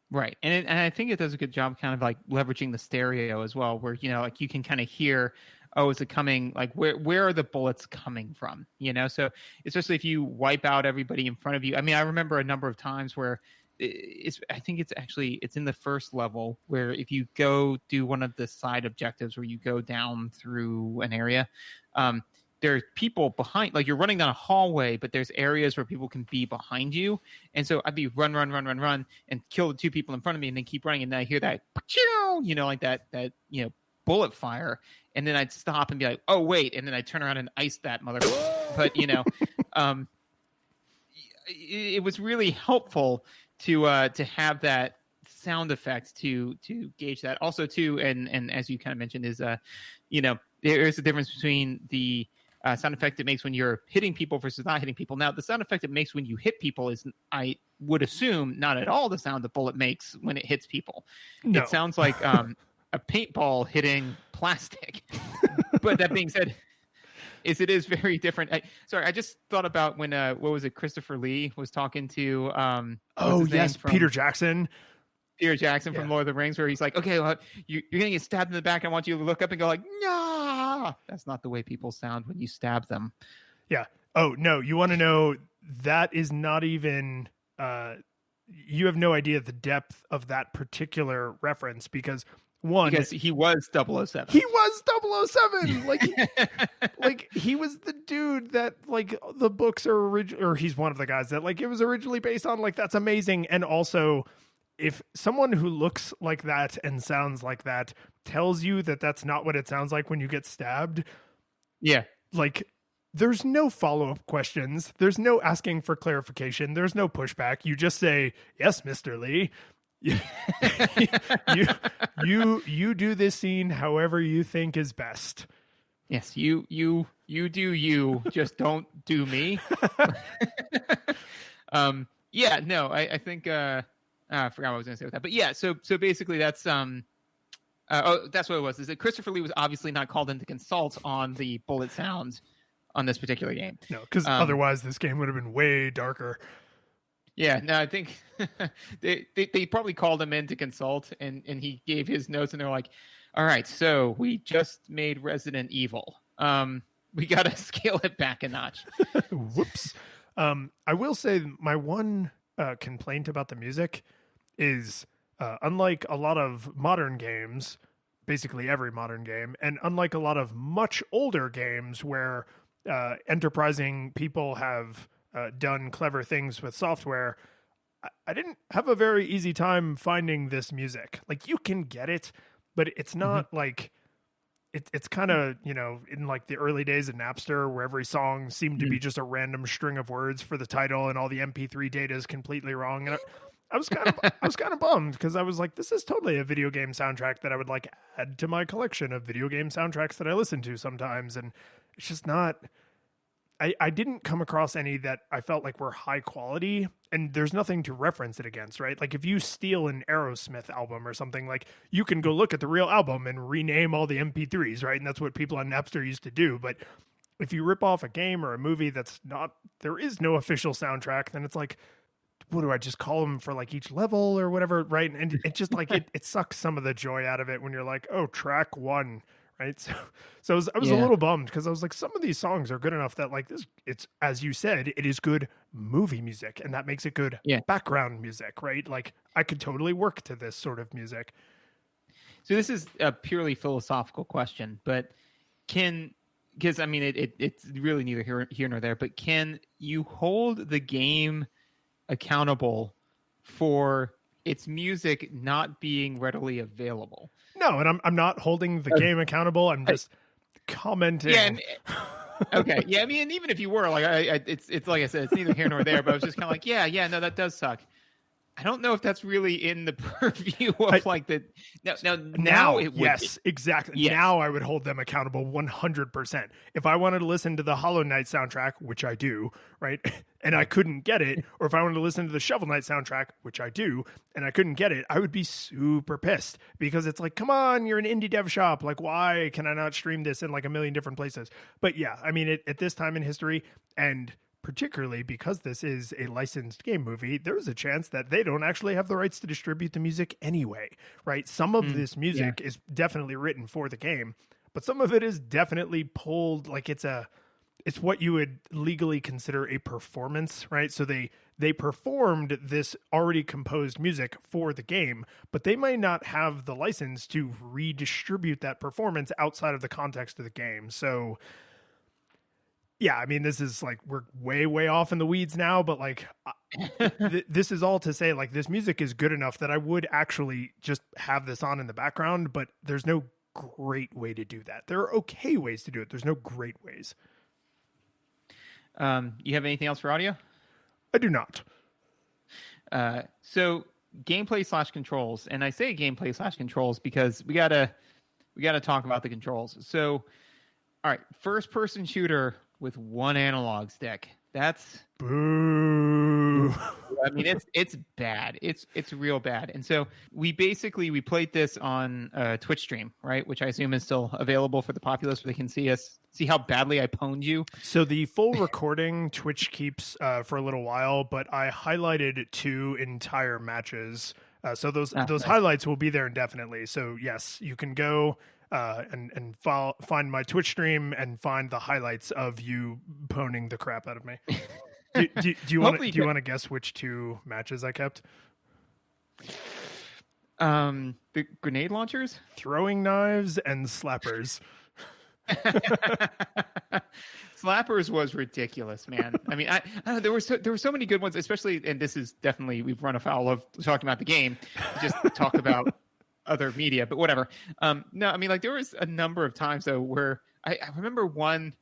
Right. And I think it does a good job kind of like leveraging the stereo as well, where, like you can kind of hear, oh, is it coming? Like where are the bullets coming from? So especially if you wipe out everybody in front of you. I mean, I remember a number of times where I think it's in the first level where if you go do one of the side objectives where you go down through an area, there's people behind, like you're running down a hallway, but there's areas where people can be behind you. And so I'd be run and kill the two people in front of me and then keep running. And then I hear that, like that, bullet fire. And then I'd stop and be like, oh, wait. And then I'd turn around and ice that mother. But, it was really helpful to have that sound effect to gauge that. Also, too, and as you kind of mentioned, is, there is a difference between the sound effect it makes when you're hitting people versus not hitting people. Now, the sound effect it makes when you hit people is, I would assume, not at all the sound the bullet makes when it hits people. No. It sounds like a paintball hitting plastic. But that being said, it is very different. I just thought about when what was it? Christopher Lee was talking to Peter Jackson. Peter Jackson from Lord of the Rings, where he's like, okay, well, you're going to get stabbed in the back. I want you to look up and go like, nah. That's not the way people sound when you stab them. Yeah. Oh, no. You want to know, that is not even, you have no idea the depth of that particular reference because he was 007. He was 007. Like he was the dude that like the books are or he's one of the guys that like it was originally based on. Like that's amazing. And also, if someone who looks like that and sounds like that tells you that that's not what it sounds like when you get stabbed, like there's no follow-up questions. There's no asking for clarification. There's no pushback. You just say, yes, Mr. Lee. you do this scene however you think is best. Yes, you do you. Just don't do me. I think I forgot what I was going to say with that. But yeah, so basically that's that's what it was. Is that Christopher Lee was obviously not called in to consult on the bullet sounds on this particular game. No, because otherwise this game would have been way darker. Yeah, no, I think they probably called him in to consult, and he gave his notes, and they're like, all right, so we just made Resident Evil. We got to scale it back a notch. Whoops. I will say my one complaint about the music is unlike a lot of modern games, basically every modern game, and unlike a lot of much older games where enterprising people have done clever things with software, I didn't have a very easy time finding this music. Like you can get it, but it's not like it's kind of, in like the early days of Napster where every song seemed to be just a random string of words for the title and all the MP3 data is completely wrong. And I was kind of bummed because I was like, this is totally a video game soundtrack that I would like add to my collection of video game soundtracks that I listen to sometimes. And it's just not, I didn't come across any that I felt like were high quality, and there's nothing to reference it against, right? Like if you steal an Aerosmith album or something, like you can go look at the real album and rename all the MP3s, right? And that's what people on Napster used to do. But if you rip off a game or a movie there is no official soundtrack, then it's like, what do I just call them for like each level or whatever, right? And it just like, it sucks some of the joy out of it when you're like, oh, track 1. Right. So I was a little bummed because I was like, some of these songs are good enough that like this, it's, as you said, it is good movie music, and that makes it good background music, right? Like I could totally work to this sort of music. So this is a purely philosophical question, but can because I mean it's really neither here nor there, but can you hold the game accountable for its music not being readily available? No, and I'm not holding the game accountable. I'm just commenting. Yeah. Okay. Yeah. I mean, and even if you were like, it's like I said, it's neither here nor there. But I was just kind of like, yeah, no, that does suck. I don't know if that's really in the purview of like the now it would yes, be. exactly. Yes. Now I would hold them accountable 100%. If I wanted to listen to the Hollow Knight soundtrack, which I do, right, and I couldn't get it, or if I wanted to listen to the Shovel Knight soundtrack, which I do, and I couldn't get it, I would be super pissed because it's like, come on, you're an indie dev shop. Like, why can I not stream this in like a million different places? But yeah, I mean, at this time in history, and particularly because this is a licensed game movie, there's a chance that they don't actually have the rights to distribute the music anyway, right? Some of this music is definitely written for the game, but some of it is definitely pulled, like it's what you would legally consider a performance, right? So they performed this already composed music for the game, but they might not have the license to redistribute that performance outside of the context of the game. So yeah, I mean, this is like, we're way off in the weeds now, but like, this is all to say, like, this music is good enough that I would actually just have this on in the background, but there's no great way to do that. There are okay ways to do it. There's no great ways. You have anything else for audio? I do not. So gameplay / controls, and I say gameplay / controls because we gotta talk about the controls. So, all right, first person shooter with one analog stick. That's boo. I mean, it's bad. It's real bad. And so we played this on a Twitch stream, right? Which I assume is still available for the populace, where they can see how badly I pwned you. So the full recording Twitch keeps for a little while, but I highlighted 2 entire matches. So those nice. Highlights will be there indefinitely. So yes, you can go and find my Twitch stream and find the highlights of you pwning the crap out of me. Do you want to guess which 2 matches I kept? The grenade launchers, throwing knives, and slappers. Slappers was ridiculous, man. I mean, I don't know, there were so many good ones, especially, and this is definitely, we've run afoul of talking about the game, just talk about other media, but whatever. No, I mean, like, there was a number of times though where I remember one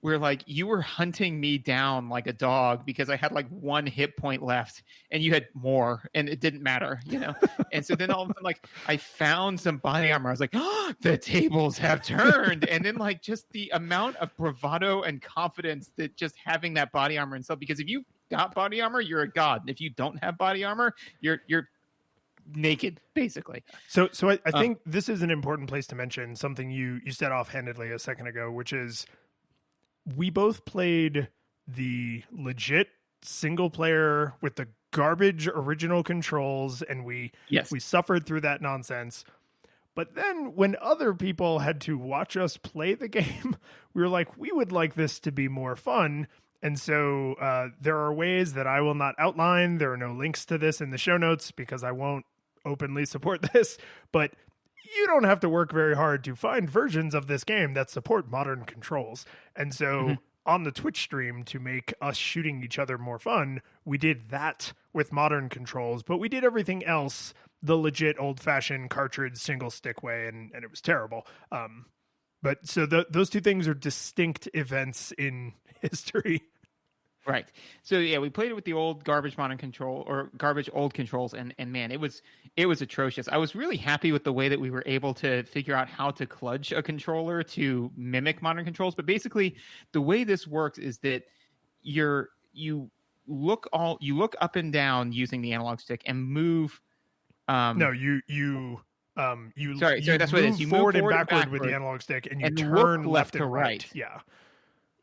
where like you were hunting me down like a dog because I had like 1 hit point left and you had more and it didn't matter, you know? And so then all of a sudden, like, I found some body armor. I was like, oh, the tables have turned. And then like just the amount of bravado and confidence that just having that body armor and stuff, because if you got body armor, you're a god. If you don't have body armor, you're naked, basically. So I think this is an important place to mention something you said offhandedly a second ago, which is we both played the legit single player with the garbage original controls, and we suffered through that nonsense. But then when other people had to watch us play the game, we were like, we would like this to be more fun. And so there are ways that I will not outline. There are no links to this in the show notes because I won't openly support this, but you don't have to work very hard to find versions of this game that support modern controls. And so on the Twitch stream, to make us shooting each other more fun, we did that with modern controls, but we did everything else the legit old-fashioned cartridge single stick way, and it was terrible. But so those 2 things are distinct events in history. Right. So yeah, we played it with the old garbage modern control or garbage old controls, and man, it was atrocious. I was really happy with the way that we were able to figure out how to kludge a controller to mimic modern controls. But basically, the way this works is that you look up and down using the analog stick and move. No, you sorry, that's what it is. You forward move and backward with the analog stick, and you turn left and right.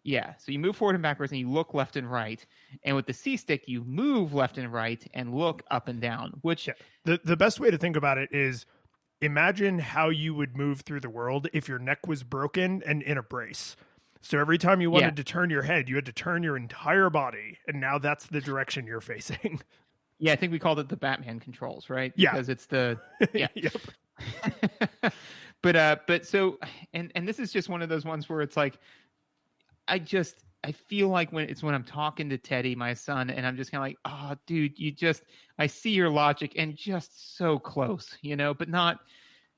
Yeah, so you move forward and backwards, and you look left and right. And with the C stick, you move left and right and look up and down. Which the best way to think about it is, imagine how you would move through the world if your neck was broken and in a brace. So every time you wanted to turn your head, you had to turn your entire body, and now that's the direction you're facing. Yeah, I think we called it the Batman controls, right? Yeah, because it's the Yep. But so, and this is just one of those ones where it's like, I feel like when I'm talking to Teddy, my son, and I'm just kind of like, oh, dude, I see your logic and just so close, but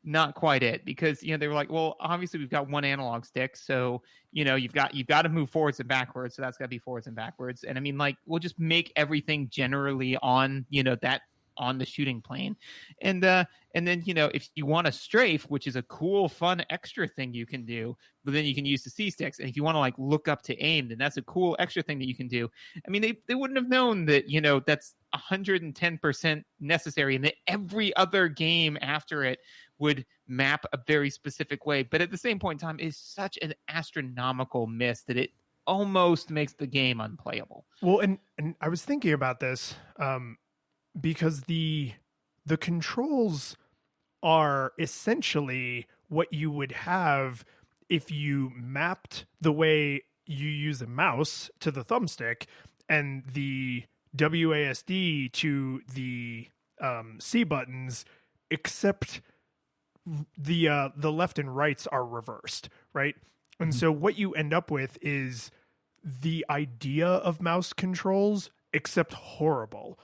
not quite it, because they were like, well, obviously we've got one analog stick, so you've got to move forwards and backwards, so that's got to be forwards and backwards. And I mean, like, we'll just make everything generally on that on the shooting plane, and then if you want to strafe, which is a cool, fun extra thing you can do, but then you can use the C sticks, and if you want to like look up to aim, then that's a cool extra thing that you can do. I mean, they wouldn't have known that that's 110% necessary, and that every other game after it would map a very specific way, but at the same point in time is such an astronomical miss that it almost makes the game unplayable. Well, and I was thinking about this because the controls are essentially what you would have if you mapped the way you use a mouse to the thumbstick and the WASD to the C buttons, except the left and rights are reversed, right? And so what you end up with is the idea of mouse controls, except horrible.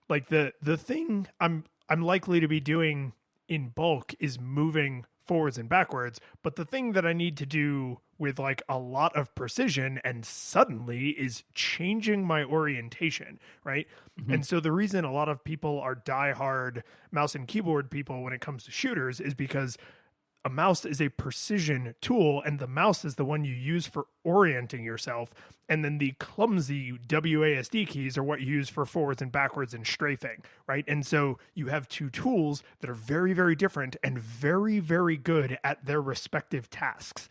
Like the thing I'm likely to be doing in bulk is moving forwards and backwards, but the thing that I need to do with like a lot of precision and suddenly is changing my orientation, right? And so the reason a lot of people are diehard mouse and keyboard people when it comes to shooters is because a mouse is a precision tool, and the mouse is the one you use for orienting yourself. And then the clumsy WASD keys are what you use for forwards and backwards and strafing, right? And so you have two tools that are very, very different and very, very good at their respective tasks.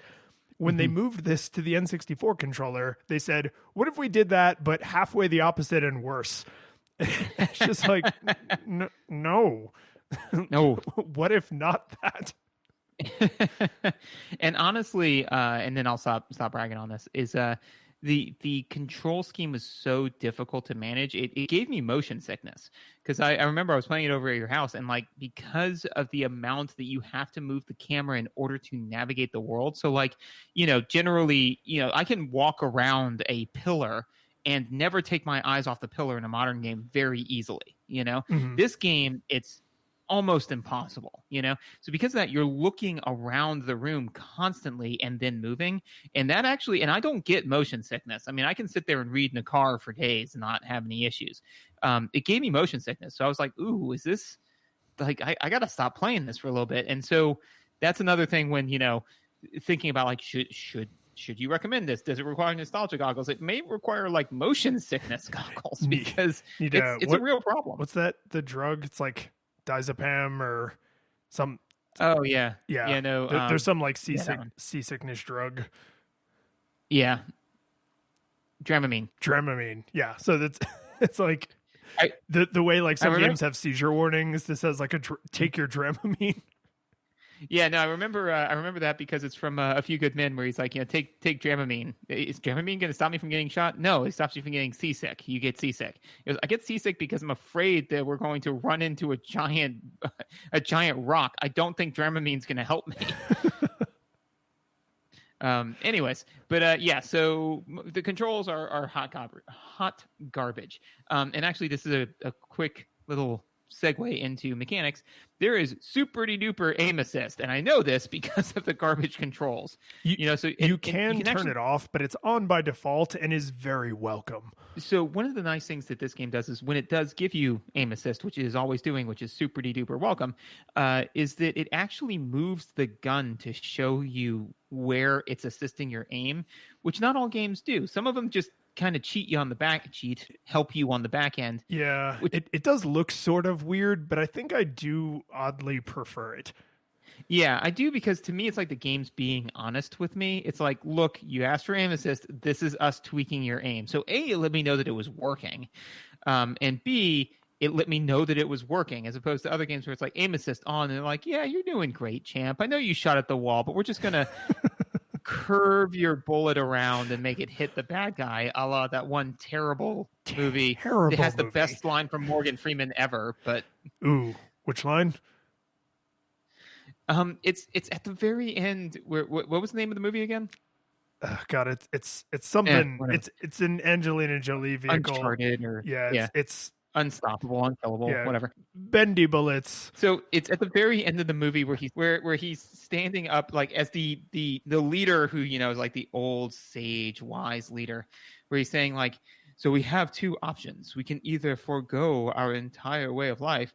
When they moved this to the N64 controller, they said, what if we did that, but halfway the opposite and worse? It's just like, no. What if not that? And honestly, and then I'll stop bragging on this, is the control scheme was so difficult to manage. It gave me motion sickness, because I remember I was playing it over at your house, and like, because of the amount that you have to move the camera in order to navigate the world. So like, generally, I can walk around a pillar and never take my eyes off the pillar in a modern game very easily. This game, it's almost impossible, so because of that, you're looking around the room constantly and then moving, and that actually, and I don't get motion sickness. I mean, I can sit there and read in a car for days and not have any issues. It gave me motion sickness, so I was like, ooh, is this like, I gotta stop playing this for a little bit. And so that's another thing when thinking about like, should you recommend this? Does it require nostalgia goggles? It may require like motion sickness goggles, because it's a real problem. What's that, the drug? It's like diazepam or some. Oh yeah. No, there's some like seasickness drug. Yeah, Dramamine. Yeah, so that's it's like the way like some games have seizure warnings. This has like take your Dramamine. Yeah, no, I remember that because it's from A Few Good Men, where he's like, take Dramamine. Is Dramamine going to stop me from getting shot? No, it stops you from getting seasick. You get seasick. He goes, I get seasick because I'm afraid that we're going to run into a giant rock. I don't think Dramamine's going to help me. Anyways, but yeah, so the controls are hot garbage. And actually, this is a quick little segue into mechanics. There is super duper aim assist, and I know this because of the garbage controls. So you can turn it off, but it's on by default and is very welcome. So one of the nice things that this game does is when it does give you aim assist, which it is always doing, which is super duper welcome, is that it actually moves the gun to show you where it's assisting your aim, which not all games do. Some of them just kind of help you on the back end. Yeah, it does look sort of weird, but I think I do oddly prefer it. Yeah, I do, because to me, it's like the game's being honest with me. It's like, look, you asked for aim assist. This is us tweaking your aim. So A, it let me know that it was working. And B, it let me know that it was working, as opposed to other games where it's like aim assist on, and they're like, yeah, you're doing great, champ. I know you shot at the wall, but we're just going to curve your bullet around and make it hit the bad guy, a la that one terrible movie. It has the best line from Morgan Freeman ever, but ooh, which line? It's at the very end. Where what was the name of the movie again? God, it's something. Whatever. It's an Angelina Jolie vehicle. Uncharted or Yeah, yeah, it's Unstoppable, Unkillable, yeah, whatever. bendy bullets. So it's at the very end of the movie where he's standing up like as the leader who is like the old sage wise leader, where he's saying like, so we have two options. We can either forego our entire way of life,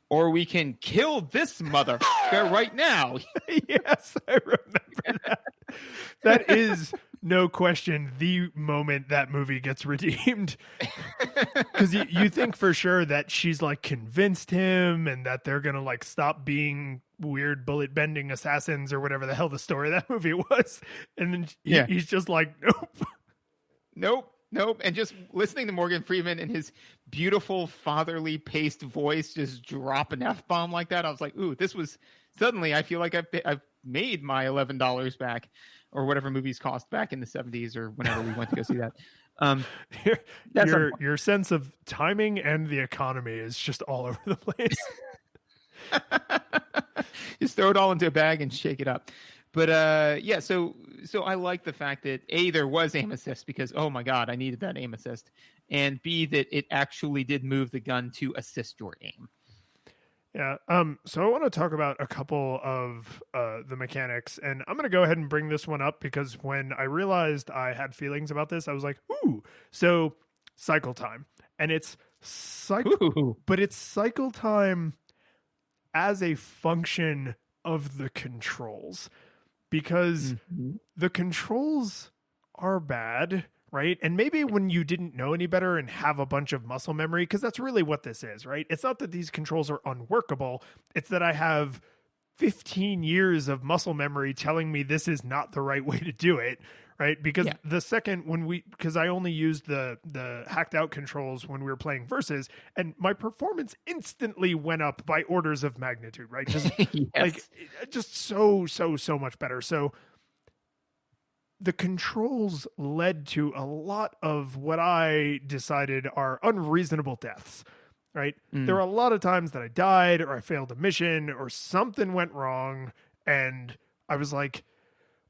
or we can kill this motherfucker right now. Yes, I remember that. That is no question the moment that movie gets redeemed. Because you think for sure that she's like convinced him and that they're going to like stop being weird bullet bending assassins or whatever the hell the story of that movie was. And then he's just like, nope. Nope. And just listening to Morgan Freeman and his beautiful fatherly paced voice just drop an F-bomb like that, I was like, ooh, this was suddenly I feel like I've made my $11 back, or whatever movies cost back in the 70s or whenever we went to go see that. Your sense of timing and the economy is just all over the place. Just throw it all into a bag and shake it up. But yeah, so I like the fact that A, there was aim assist because, oh my God, I needed that aim assist. And B, that it actually did move the gun to assist your aim. Yeah. So I want to talk about a couple of the mechanics, and I'm going to go ahead and bring this one up because when I realized I had feelings about this, I was like, ooh, so cycle time. And it's but it's cycle time as a function of the controls, because the controls are bad, right? And maybe when you didn't know any better and have a bunch of muscle memory, because that's really what this is, right? It's not that these controls are unworkable. It's that I have 15 years of muscle memory telling me this is not the right way to do it, right? Because the second because I only used the hacked out controls when we were playing Versus, and my performance instantly went up by orders of magnitude, right? Just like just so much better. So the controls led to a lot of what I decided are unreasonable deaths, right? There were a lot of times that I died or I failed a mission or something went wrong. And I was like,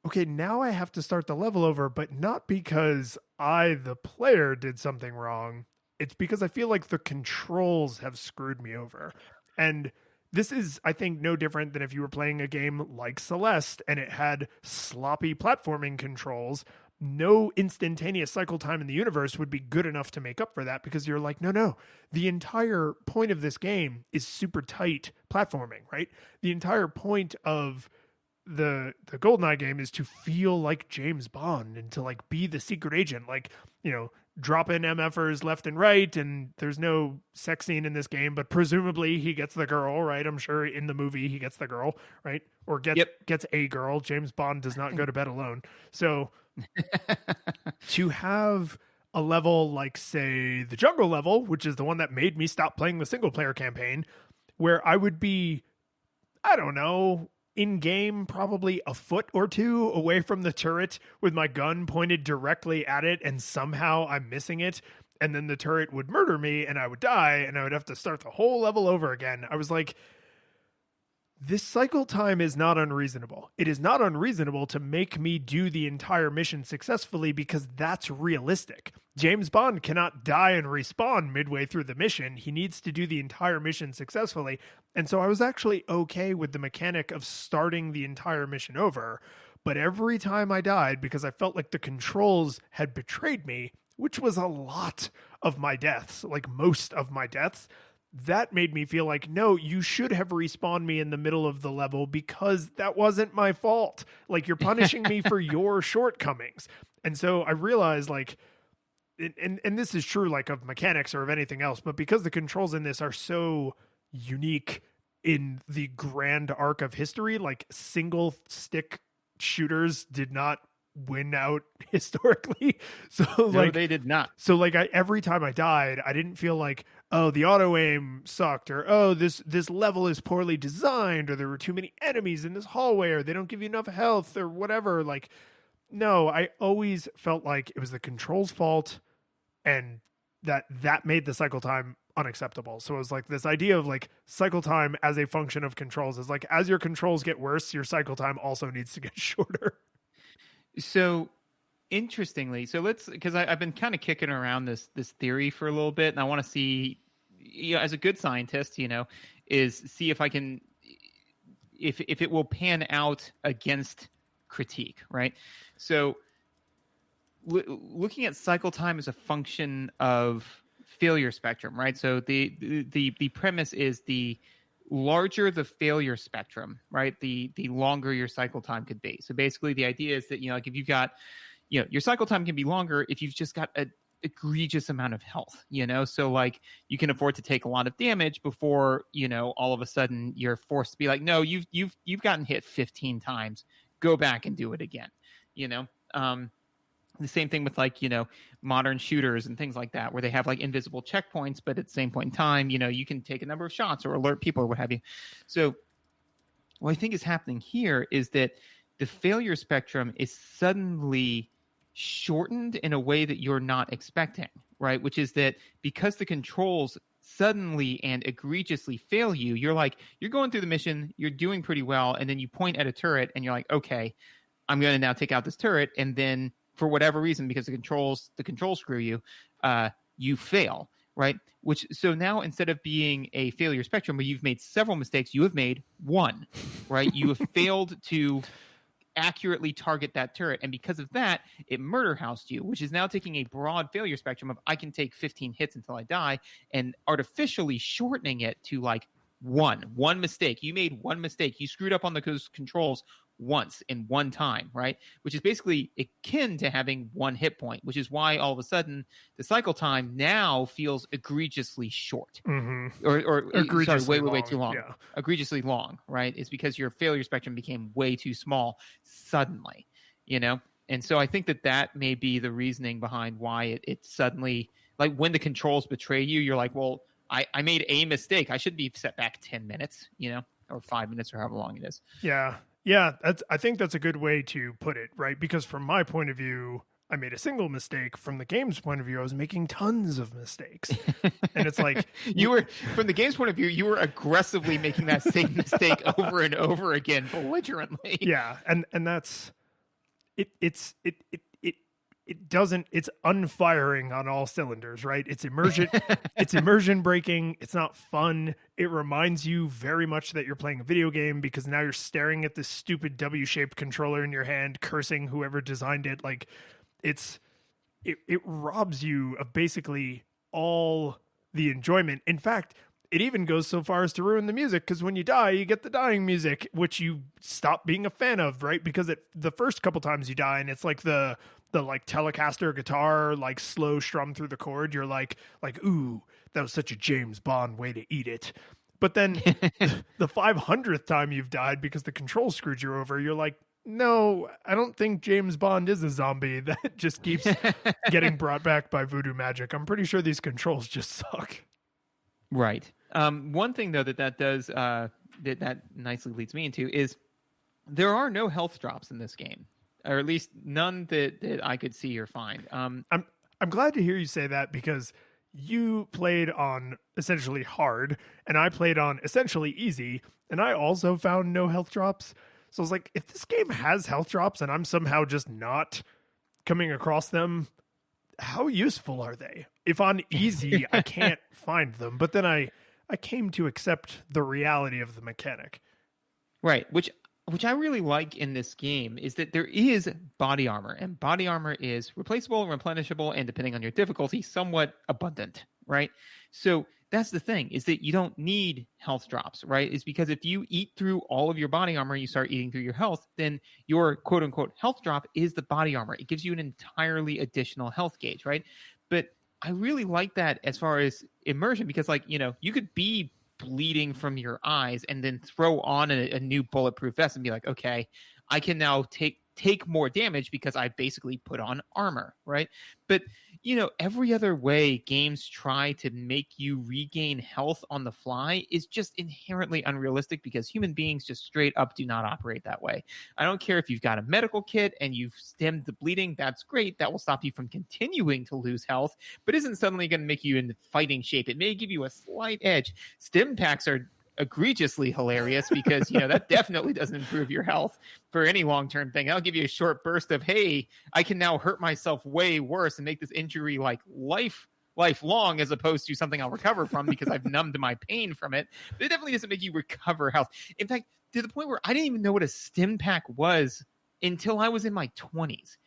okay, now I have to start the level over, but not because I, the player, did something wrong. It's because I feel like the controls have screwed me over. And this is, I think, no different than if you were playing a game like Celeste and it had sloppy platforming controls. No instantaneous cycle time in the universe would be good enough to make up for that, because you're like, no, the entire point of this game is super tight platforming, right? The entire point of the GoldenEye game is to feel like James Bond and to like be the secret agent, like, drop in MFers left and right, and there's no sex scene in this game, but presumably he gets the girl, right? I'm sure in the movie he gets the girl, right? Or gets a girl. James Bond does not go to bed alone. So to have a level like, say, the jungle level, which is the one that made me stop playing the single player campaign, where I would be, I don't know, in game probably a foot or two away from the turret with my gun pointed directly at it, and somehow I'm missing it, and then the turret would murder me and I would die and I would have to start the whole level over again. I was like, this cycle time is not unreasonable. It is not unreasonable to make me do the entire mission successfully, because that's realistic. James Bond cannot die and respawn midway through the mission. He needs to do the entire mission successfully. And so I was actually okay with the mechanic of starting the entire mission over. But every time I died, because I felt like the controls had betrayed me, which was a lot of my deaths, like most of my deaths, that made me feel like, no, you should have respawned me in the middle of the level, because that wasn't my fault. Like, you're punishing me for your shortcomings. And so I realized, like, and this is true like of mechanics or of anything else, but because the controls in this are so unique in the grand arc of history, like single stick shooters did not win out historically. So no, they did not. So like every time I died, I didn't feel like, oh, the auto aim sucked, or oh, this level is poorly designed, or there were too many enemies in this hallway, or they don't give you enough health, or whatever. Like, no, I always felt like it was the controls' fault, and that made the cycle time unacceptable. So it was like this idea of like cycle time as a function of controls is like, as your controls get worse, your cycle time also needs to get shorter. So interestingly, so because I've been kind of kicking around this theory for a little bit, and I want to see, as a good scientist, is see if I can, if it will pan out against critique, right? So looking at cycle time as a function of failure spectrum, right? So the premise is the larger the failure spectrum, right, the longer your cycle time could be. So basically the idea is that, like if you've got, your cycle time can be longer if you've just got an egregious amount of health, so like you can afford to take a lot of damage before, all of a sudden you're forced to be like, no, you've gotten hit 15 times, go back and do it again. The same thing with like, modern shooters and things like that, where they have like invisible checkpoints, but at the same point in time, you can take a number of shots or alert people or what have you. So what I think is happening here is that the failure spectrum is suddenly shortened in a way that you're not expecting, right? Which is that because the controls suddenly and egregiously fail you, you're going through the mission, you're doing pretty well, and then you point at a turret and you're like, okay, I'm going to now take out this turret, and then for whatever reason, because the controls screw you, you fail, right? So now instead of being a failure spectrum where you've made several mistakes, you have made one, right? You have failed to accurately target that turret, and because of that, it murder housed you, which is now taking a broad failure spectrum of I can take 15 hits until I die, and artificially shortening it to like one mistake. You made one mistake. You screwed up on the controls once in one time, right? Which is basically akin to having one hit point, which is why all of a sudden the cycle time now feels egregiously short. Mm-hmm. Or egregiously sorry, way too long. Yeah. Egregiously long, right? It's because your failure spectrum became way too small suddenly, And so I think that may be the reasoning behind why it suddenly, like when the controls betray you, you're like, well, I made a mistake. I should be set back 10 minutes, or 5 minutes or however long it is. Yeah. I think that's a good way to put it, right? Because from my point of view, I made a single mistake. From the game's point of view, I was making tons of mistakes. And it's like from the game's point of view, you were aggressively making that same mistake over and over again, belligerently. Yeah. And that's it's unfiring on all cylinders, right? It's immersion breaking. It's not fun. It reminds you very much that you're playing a video game because now you're staring at this stupid W-shaped controller in your hand, cursing whoever designed it. Like it robs you of basically all the enjoyment. In fact, it even goes so far as to ruin the music, because when you die, you get the dying music, which you stop being a fan of, right? Because the first couple times you die and it's like the like Telecaster guitar, like slow strum through the chord, you're like, ooh, that was such a James Bond way to eat it. But then the 500th time you've died because the controls screwed you over, you're like, no, I don't think James Bond is a zombie that just keeps getting brought back by voodoo magic. I'm pretty sure these controls just suck. Right. One thing though that does that nicely leads me into is there are no health drops in this game, or at least none that I could see or find. I'm glad to hear you say that, because you played on essentially hard and I played on essentially easy, and I also found no health drops. So I was like, if this game has health drops and I'm somehow just not coming across them, how useful are they? If on easy I can't find them, but then I came to accept the reality of the mechanic. Right, which I really like in this game is that there is body armor, and body armor is replaceable, replenishable, and depending on your difficulty, somewhat abundant, right? So that's the thing, is that you don't need health drops, right? Is because if you eat through all of your body armor, you start eating through your health, then your quote unquote health drop is the body armor. It gives you an entirely additional health gauge, right? But I really like that as far as immersion, because like, you could be bleeding from your eyes and then throw on a new bulletproof vest and be like, okay, I can now take more damage because I basically put on armor, right? But every other way games try to make you regain health on the fly is just inherently unrealistic, because human beings just straight up do not operate that way. I don't care if you've got a medical kit and you've stemmed the bleeding, that's great. That will stop you from continuing to lose health, but isn't suddenly going to make you in fighting shape. It may give you a slight edge. Stim packs are egregiously hilarious because, that definitely doesn't improve your health for any long-term thing. I'll give you a short burst of, hey, I can now hurt myself way worse and make this injury like lifelong, as opposed to something I'll recover from because I've numbed my pain from it. But it definitely doesn't make you recover health. In fact, to the point where I didn't even know what a stim pack was until I was in my 20s.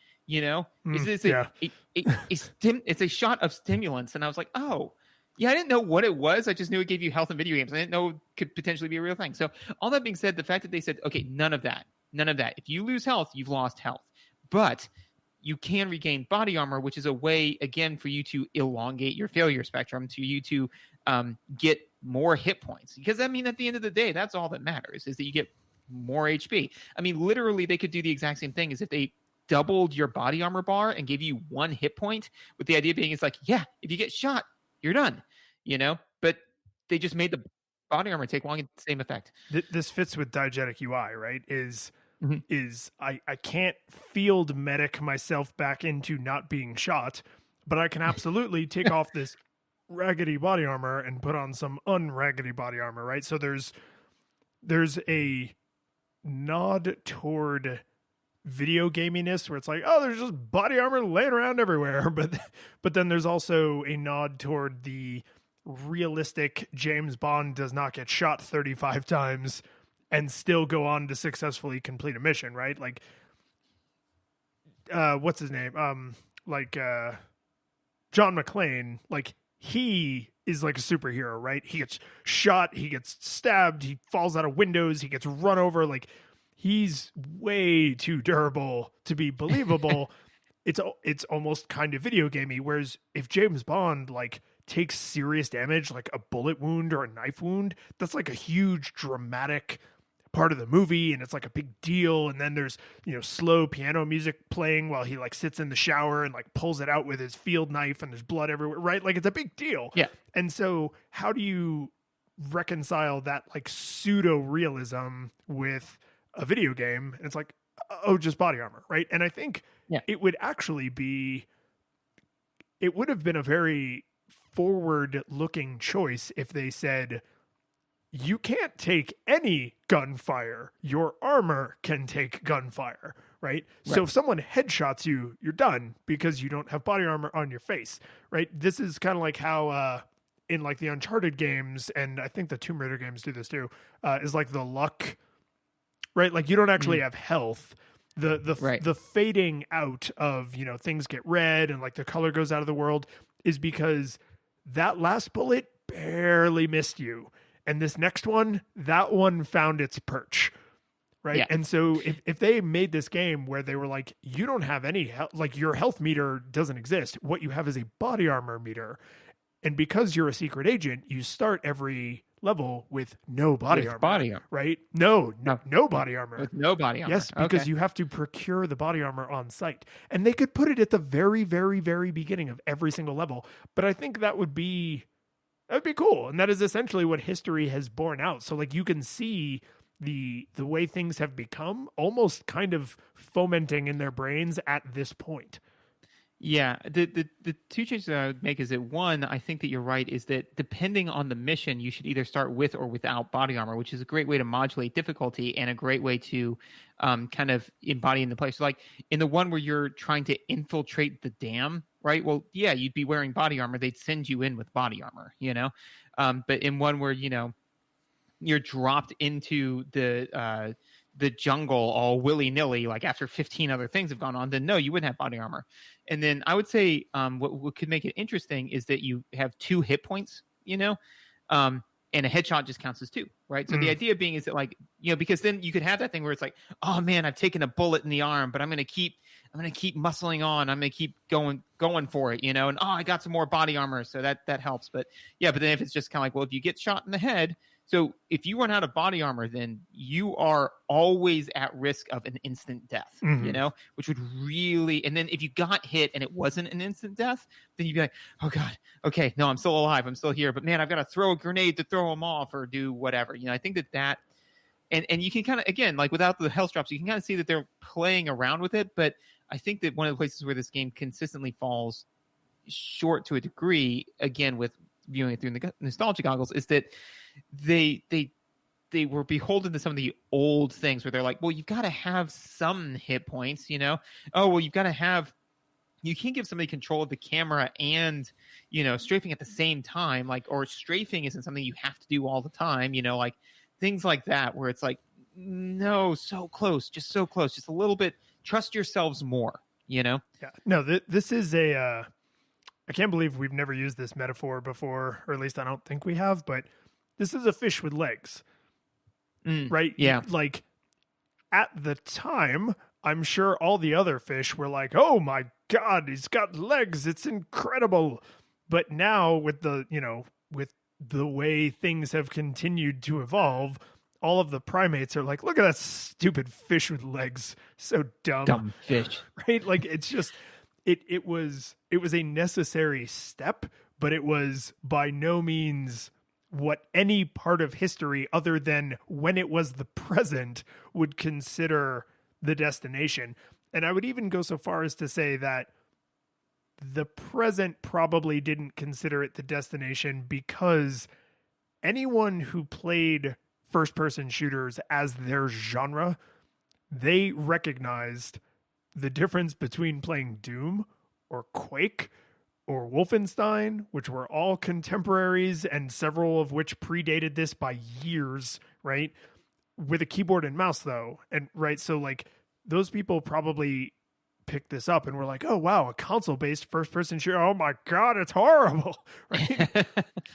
It's a shot of stimulants, and I was like, oh, yeah, I didn't know what it was. I just knew it gave you health in video games. I didn't know it could potentially be a real thing. So all that being said, the fact that they said, okay, none of that. If you lose health, you've lost health. But you can regain body armor, which is a way, again, for you to elongate your failure spectrum, to you to get more hit points. Because, at the end of the day, that's all that matters, is that you get more HP. Literally, they could do the exact same thing as if they doubled your body armor bar and gave you 1 hit point, with the idea being it's like, yeah, if you get shot, you're done, but they just made the body armor take long and same effect. This fits with diegetic UI, right? I can't field medic myself back into not being shot, but I can absolutely take off this raggedy body armor and put on some unraggedy body armor, right? So there's a nod toward video gaminess where it's like, oh, there's just body armor laying around everywhere, but then there's also a nod toward the realistic James Bond does not get shot 35 times and still go on to successfully complete a mission, right? Like what's his name, John McClane, like he is like a superhero, right? He gets shot, he gets stabbed, he falls out of windows, he gets run over, like he's way too durable to be believable. It's almost kind of video gamey. Whereas if James Bond like takes serious damage, like a bullet wound or a knife wound, that's like a huge dramatic part of the movie, and it's like a big deal. And then there's slow piano music playing while he like sits in the shower and like pulls it out with his field knife, and there's blood everywhere, right? Like it's a big deal. Yeah. And so how do you reconcile that like pseudo realism with a video game? And it's like, oh, just body armor, right? And I think it would have been a very forward looking choice if they said, you can't take any gunfire, your armor can take gunfire, right? So if someone headshots you, you're done because you don't have body armor on your face, right? This is kind of like how in like the Uncharted games, and I think the Tomb Raider games do this too, is like the luck, right? Like you don't actually have health. The fading out of, things get red and like the color goes out of the world is because that last bullet barely missed you. And this next one, that one found its perch, right? Yeah. And so if they made this game where they were like, you don't have any health, like your health meter doesn't exist. What you have is a body armor meter. And because you're a secret agent, you start every level with no body armor. Right? No body armor. With no body armor. Yes, because you have to procure the body armor on site. And they could put it at the very, very, very beginning of every single level. But I think that would be cool. And that is essentially what history has borne out. So like you can see the way things have become almost kind of fomenting in their brains at this point. Yeah, the two changes that I would make is that, one, I think that you're right, is that depending on the mission, you should either start with or without body armor, which is a great way to modulate difficulty and a great way to kind of embody in the place. So like in the one where you're trying to infiltrate the dam, right? Well, yeah, you'd be wearing body armor. They'd send you in with body armor, but in one where, you're dropped into the jungle all willy-nilly, like after 15 other things have gone on, then no, you wouldn't have body armor. And then I would say what could make it interesting is that you have 2 hit points, and a headshot just counts as 2, right? So the idea being is that like, because then you could have that thing where it's like, oh man, I've taken a bullet in the arm, but I'm going to keep muscling on. I'm going to keep going for it, and oh, I got some more body armor. So that helps. But yeah, but then if it's just kind of like, well, if you get shot in the head, so if you run out of body armor, then you are always at risk of an instant death, which would really, and then if you got hit and it wasn't an instant death, then you'd be like, oh God, okay, no, I'm still alive. I'm still here, but man, I've got to throw a grenade to throw them off or do whatever. I think that, and you can kind of, again, like without the health drops, you can kind of see that they're playing around with it. But I think that one of the places where this game consistently falls short to a degree, again, with viewing it through the nostalgia goggles, is that they they were beholden to some of the old things where they're like, well, you've got to have some hit points, you know? Oh, well, you've got to have, you can't give somebody control of the camera and, you know, strafing at the same time, like, or strafing isn't something you have to do all the time, you know, like things like that, where it's like, no, so close, just a little bit. Trust yourselves more, you know? Yeah. No, this is a, I can't believe we've never used this metaphor before, or at least I don't think we have, but this is a fish with legs, right? Yeah. Like at the time, I'm sure all the other fish were like, oh my God, he's got legs. It's incredible. But now with the, you know, with the way things have continued to evolve, all of the primates are like, look at that stupid fish with legs. So dumb. Dumb fish. Right? Like it's just it was a necessary step, but it was by no means what any part of history other than when it was the present would consider the destination. And I would even go so far as to say that the present probably didn't consider it the destination because anyone who played first-person shooters as their genre, they recognized the difference between playing Doom or Quake or Wolfenstein, which were all contemporaries and several of which predated this by years, right? With a keyboard and mouse, though. And right, so like those people probably picked this up and were like, oh, wow, a console-based first-person shooter. Oh, my God, it's horrible, right?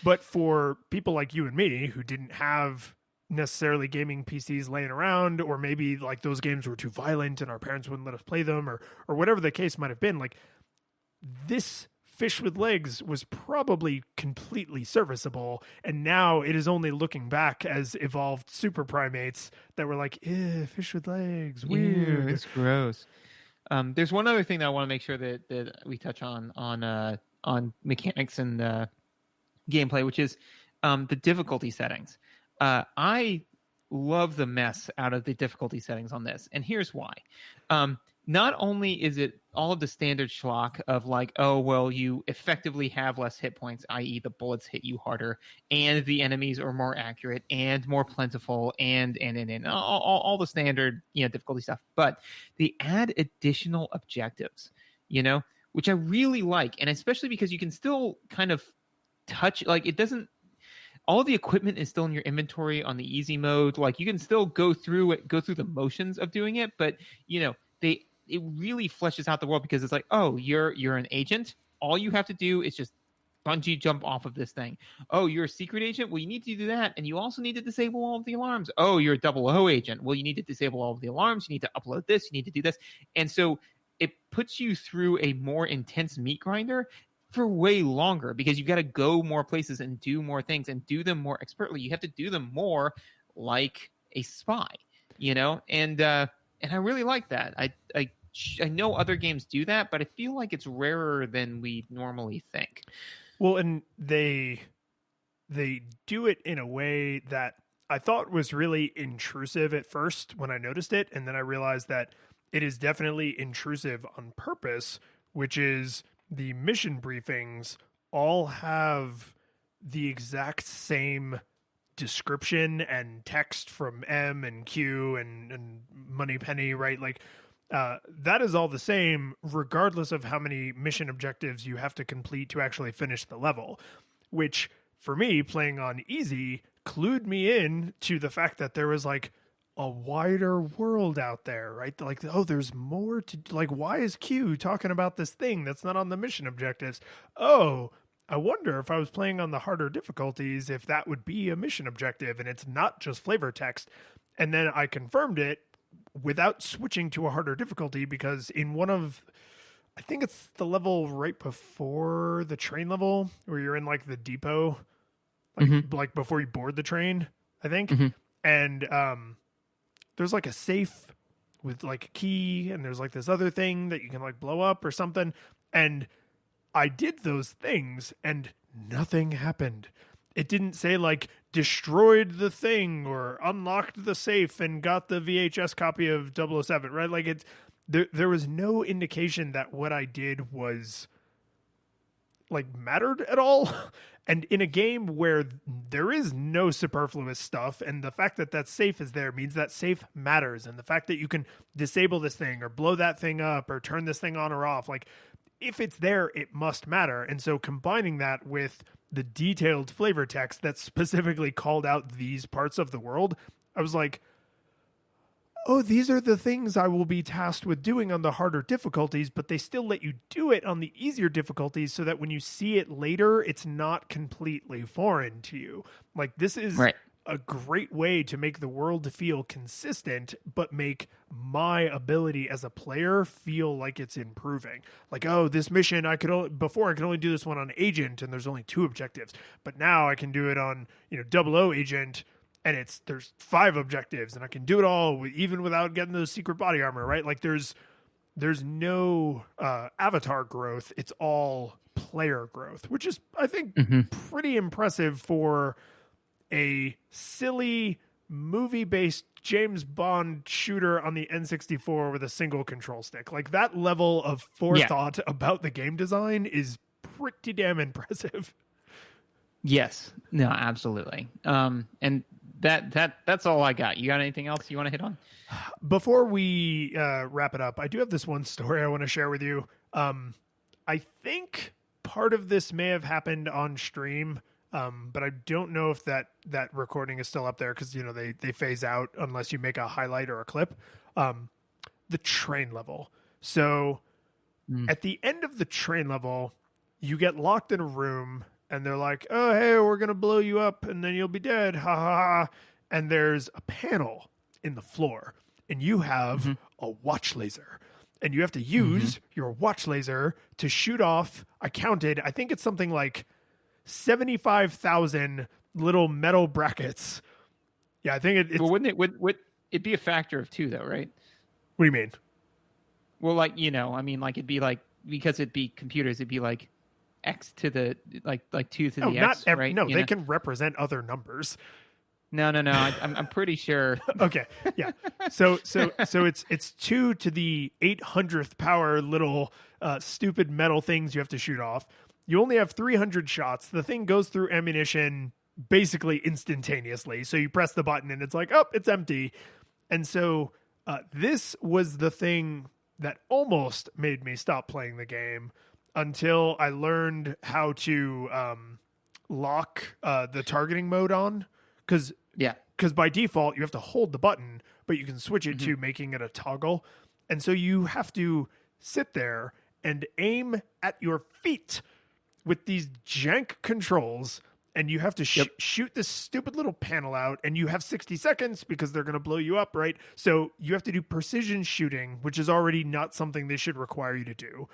But for people like you and me who didn't have necessarily gaming PCs laying around, or maybe like those games were too violent and our parents wouldn't let us play them, or whatever the case might have been, like this fish with legs was probably completely serviceable, and now it is only looking back as evolved super primates that were like, fish with legs, weird. Ew, it's gross. There's one other thing that I want to make sure that we touch on mechanics and gameplay, which is the difficulty settings. I love the mess out of the difficulty settings on this, and here's why. Not only is it all of the standard schlock of like, oh, well, you effectively have less hit points, i.e. the bullets hit you harder, and the enemies are more accurate and more plentiful, and all the standard, you know, difficulty stuff, but they add additional objectives, you know, which I really like, and especially because you can still kind of touch, like it doesn't, all the equipment is still in your inventory on the easy mode. Like you can still go through the motions of doing it, but you know, it really fleshes out the world because it's like, oh, you're an agent. All you have to do is just bungee jump off of this thing. Oh, you're a secret agent. Well, you need to do that, and you also need to disable all of the alarms. Oh, you're a 00 agent. Well, you need to disable all of the alarms. You need to upload this. You need to do this, and so it puts you through a more intense meat grinder for way longer because you've got to go more places and do more things and do them more expertly. You have to do them more like a spy, you know, and I really like that. I know other games do that, but I feel like it's rarer than we normally think. Well, and they do it in a way that I thought was really intrusive at first when I noticed it, and then I realized that it is definitely intrusive on purpose, which is the mission briefings all have the exact same description and text from M and Q and Moneypenny, right? Like that is all the same regardless of how many mission objectives you have to complete to actually finish the level, which for me, playing on easy, clued me in to the fact that there was like a wider world out there, right? Like, oh, there's more to, like, why is Q talking about this thing that's not on the mission objectives? Oh, I wonder if I was playing on the harder difficulties, if that would be a mission objective and it's not just flavor text. And then I confirmed it without switching to a harder difficulty because in one of, I think it's the level right before the train level where you're in like the depot, like before you board the train, I think. And there's like a safe with like a key and there's like this other thing that you can like blow up or something. And I did those things and nothing happened. It didn't say like destroyed the thing or unlocked the safe and got the VHS copy of 007, right? Like there was no indication that what I did was like mattered at all. And in a game where there is no superfluous stuff, and the fact that that safe is there means that safe matters, and the fact that you can disable this thing or blow that thing up or turn this thing on or off, like if it's there, it must matter. And so combining that with the detailed flavor text that specifically called out these parts of the world, I was like, oh, these are the things I will be tasked with doing on the harder difficulties, but they still let you do it on the easier difficulties so that when you see it later, it's not completely foreign to you. Like, this is Right. a great way to make the world feel consistent, but make my ability as a player feel like it's improving. Like, oh, this mission, before I could only do this one on agent and there's only 2 objectives, but now I can do it on, 00 agent, and there's 5 objectives, and I can do it all even without getting the secret body armor, right? Like there's no avatar growth. It's all player growth, which is, I think, pretty impressive for a silly movie-based James Bond shooter on the N64 with a single control stick. Like, that level of forethought about the game design is pretty damn impressive. Yes. No, absolutely. And that's all I got. You got anything else you want to hit on? Before we wrap it up, I do have this one story I want to share with you. I think part of this may have happened on stream, but I don't know if that recording is still up there because, they phase out unless you make a highlight or a clip. The train level. So at the end of the train level, you get locked in a room and they're like, oh, hey, we're going to blow you up and then you'll be dead. Ha ha ha. And there's a panel in the floor and you have a watch laser and you have to use your watch laser to shoot off. I think it's something like 75,000 little metal brackets. Yeah, I think it's... Well, would it be a factor of 2 though, right? What do you mean? Well, like, it'd be like, because it'd be computers, it'd be like X to the like 2 to the X, right? No, they can represent other numbers. No. I'm pretty sure. Okay, yeah. So it's 2 to the 800th power little stupid metal things you have to shoot off. You only have 300 shots. The thing goes through ammunition basically instantaneously. So you press the button and it's like, oh, it's empty. And so this was the thing that almost made me stop playing the game until I learned how to lock the targeting mode on. Because by default, you have to hold the button, but you can switch it to making it a toggle. And so you have to sit there and aim at your feet with these jank controls, and you have to shoot this stupid little panel out, and you have 60 seconds because they're going to blow you up, right? So you have to do precision shooting, which is already not something they should require you to do.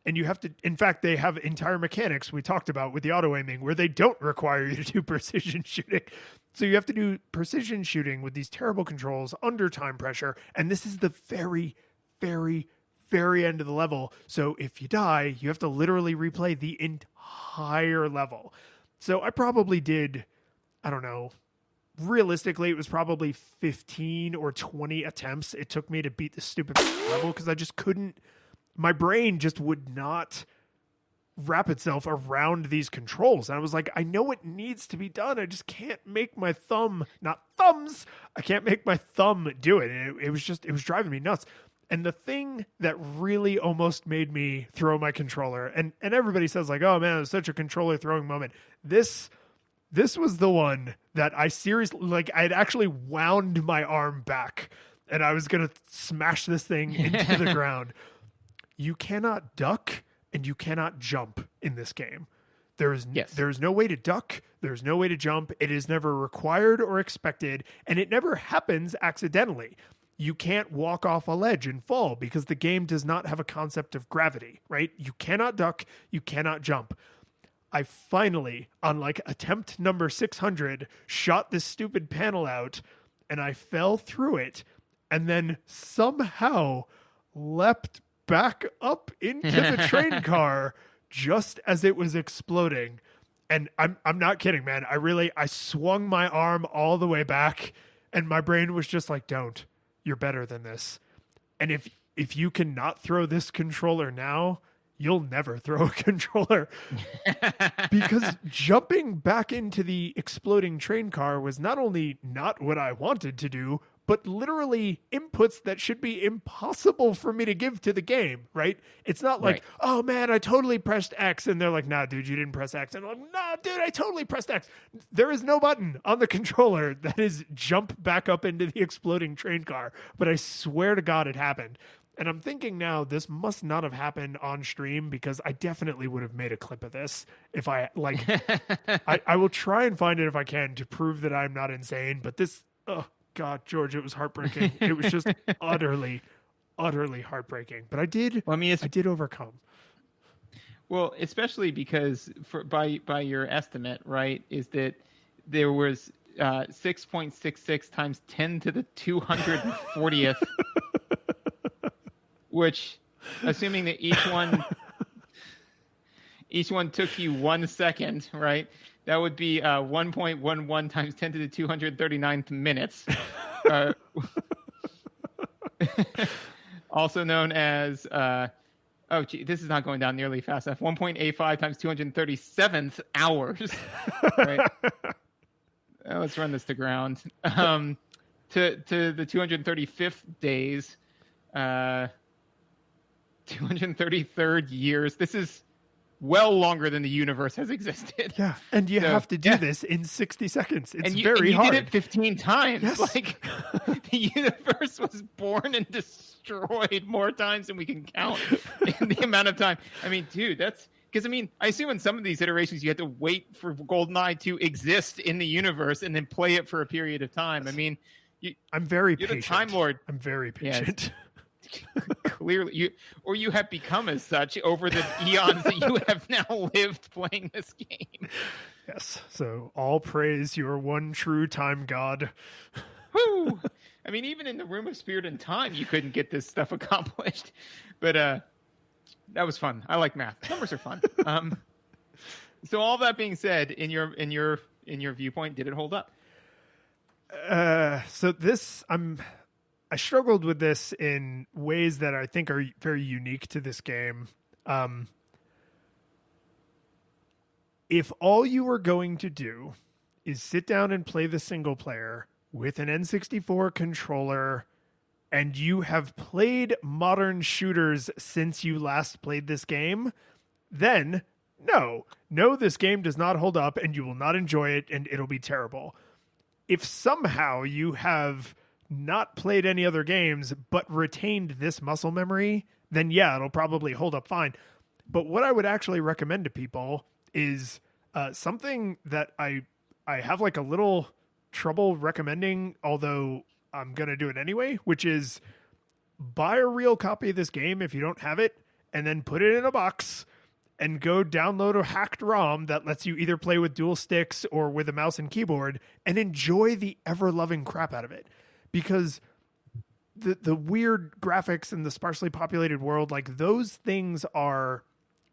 And you have to, in fact, they have entire mechanics we talked about with the auto aiming where they don't require you to do precision shooting. So you have to do precision shooting with these terrible controls under time pressure. And this is the very, very, very end of the level. So if you die, you have to literally replay the entire level. So I probably did, I don't know, realistically, it was probably 15 or 20 attempts it took me to beat this stupid level because I just couldn't. My brain just would not wrap itself around these controls. And I was like, I know it needs to be done. I just can't make my thumb, not thumbs. I can't make my thumb do it. And it was driving me nuts. And the thing that really almost made me throw my controller, and everybody says like, oh man, it was such a controller throwing moment. This was the one that I seriously, like, I had actually wound my arm back and I was going to smash this thing into the ground. You cannot duck and you cannot jump in this game. There is no way to duck. There's no way to jump. It is never required or expected, and it never happens accidentally. You can't walk off a ledge and fall because the game does not have a concept of gravity, right? You cannot duck. You cannot jump. I finally, on like attempt number 600, shot this stupid panel out, and I fell through it, and then somehow leapt back up into the train car just as it was exploding. And I'm not kidding, man. I swung my arm all the way back and my brain was just like, don't. You're better than this. And if you cannot throw this controller now, you'll never throw a controller. Because jumping back into the exploding train car was not only not what I wanted to do, but literally inputs that should be impossible for me to give to the game, right? It's not like, Right. oh man, I totally pressed X. And they're like, nah, dude, you didn't press X. And I'm like, nah, dude, I totally pressed X. There is no button on the controller that is jump back up into the exploding train car. But I swear to God it happened. And I'm thinking now, this must not have happened on stream because I definitely would have made a clip of this if I, like, I will try and find it if I can to prove that I'm not insane. But this, oh, God, George, it was heartbreaking. It was just utterly heartbreaking. But I did, Well, I mean, I did overcome. Well, especially because by your estimate, right, is that there was 6.66 times 10 to the 240th, which, assuming that each one took you 1 second, right? That would be 1.11 times 10 to the 239th minutes. Also known as, this is not going down nearly fast enough. 1.85 times 237th hours. Right? Let's run this to ground. To the 235th days, 233rd years. This is well longer than the universe has existed. Yeah, and you have to do this in 60 seconds. It's and very you hard. did it 15 times. Yes. Like, the universe was born and destroyed more times than we can count in the amount of time. I mean, dude, that's... Because, I mean, I assume in some of these iterations, you had to wait for GoldenEye to exist in the universe and then play it for a period of time. I mean... I'm very you're patient. the Time Lord. I'm very patient. Clearly, you have become as such over the eons that you have now lived playing this game. Yes. So all praise your one true time god. Woo! I mean, even in the Room of Spirit and Time, you couldn't get this stuff accomplished. But that was fun. I like math. Numbers are fun. So all that being said, in your viewpoint, did it hold up? So this, I struggled with this in ways that I think are very unique to this game. If all you are going to do is sit down and play the single player with an N64 controller, and you have played modern shooters since you last played this game, then no, this game does not hold up and you will not enjoy it and it'll be terrible. If somehow you have not played any other games but retained this muscle memory, then yeah, it'll probably hold up fine. But what I would actually recommend to people is something that I have like a little trouble recommending, although I'm going to do it anyway, which is buy a real copy of this game if you don't have it, and then put it in a box and go download a hacked ROM that lets you either play with dual sticks or with a mouse and keyboard and enjoy the ever-loving crap out of it. Because the weird graphics and the sparsely populated world, like those things are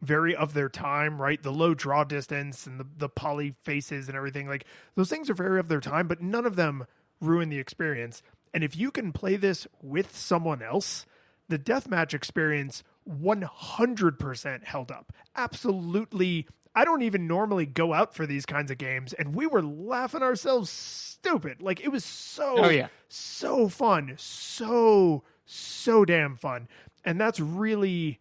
very of their time, right? The low draw distance and the poly faces and everything, like those things are very of their time, but none of them ruin the experience. And if you can play this with someone else, the deathmatch experience 100% held up. Absolutely. I don't even normally go out for these kinds of games, and we were laughing ourselves stupid. Like, it was so fun. So damn fun. And that's really,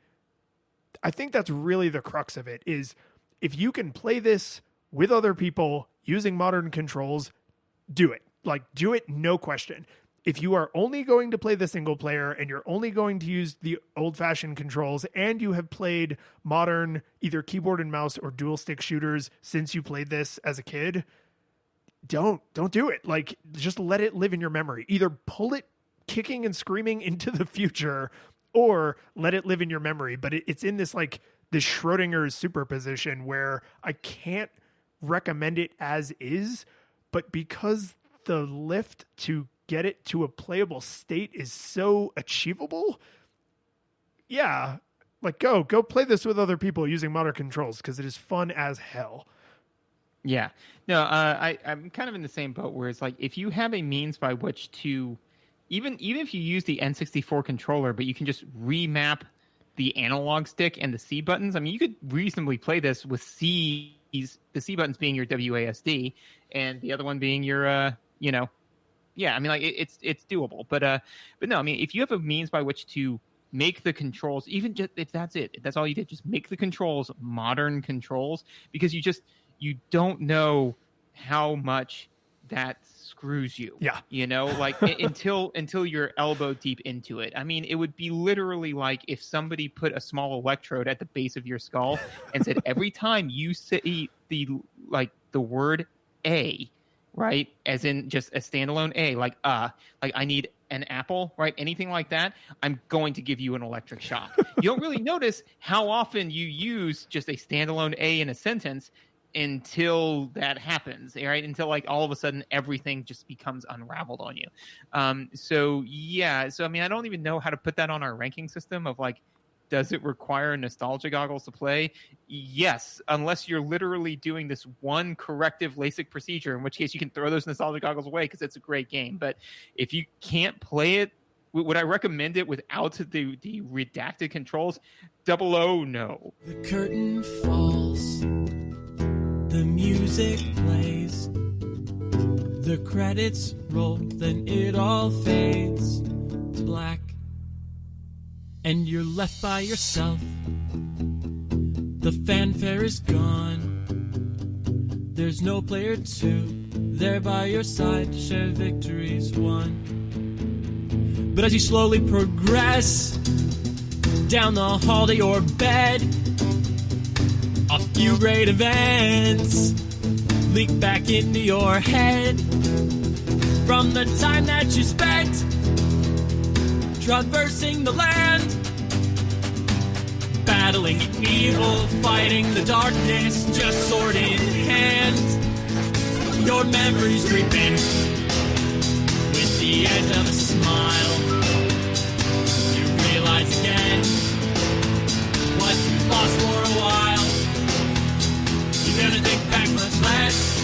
I think that's really the crux of it, is if you can play this with other people using modern controls, do it. Like, do it, no question. If you are only going to play the single player and you're only going to use the old-fashioned controls and you have played modern either keyboard and mouse or dual stick shooters since you played this as a kid, don't do it. Like, just let it live in your memory. Either pull it kicking and screaming into the future or let it live in your memory. But it's in this like this Schrodinger's superposition where I can't recommend it as is, but because the lift to get it to a playable state is so achievable, yeah, like go play this with other people using modern controls because it is fun as hell. Yeah, no, I'm kind of in the same boat where it's like if you have a means by which to even if you use the N64 controller, but you can just remap the analog stick and the C buttons. I mean, you could reasonably play this with the C buttons being your WASD and the other one being your, yeah, I mean, like it's doable. But no, I mean, if you have a means by which to make the controls, even just if that's it, if that's all you did, just make the controls modern controls, because you don't know how much that screws you. Yeah. Like until you're elbow deep into it. I mean, it would be literally like if somebody put a small electrode at the base of your skull and said, every time you say the word A, right, as in just a standalone A, like I need an apple, right, anything like that, I'm going to give you an electric shock. You don't really notice how often you use just a standalone A in a sentence until that happens, right? Until like all of a sudden everything just becomes unraveled on you. So I mean, I don't even know how to put that on our ranking system of like, does it require nostalgia goggles to play? Yes, unless you're literally doing this one corrective LASIK procedure, in which case you can throw those nostalgia goggles away because it's a great game. But if you can't play it, would I recommend it without the redacted controls? 00, no. The curtain falls, the music plays, the credits roll, then it all fades to black. And you're left by yourself. The fanfare is gone. There's no player two there by your side to share victories won. But as you slowly progress down the hall to your bed, a few great events leak back into your head from the time that you spent traversing the land, battling evil, fighting the darkness, just sword in hand. Your memories creeping with the edge of a smile. You realize again what you lost for a while. You're gonna think back much less.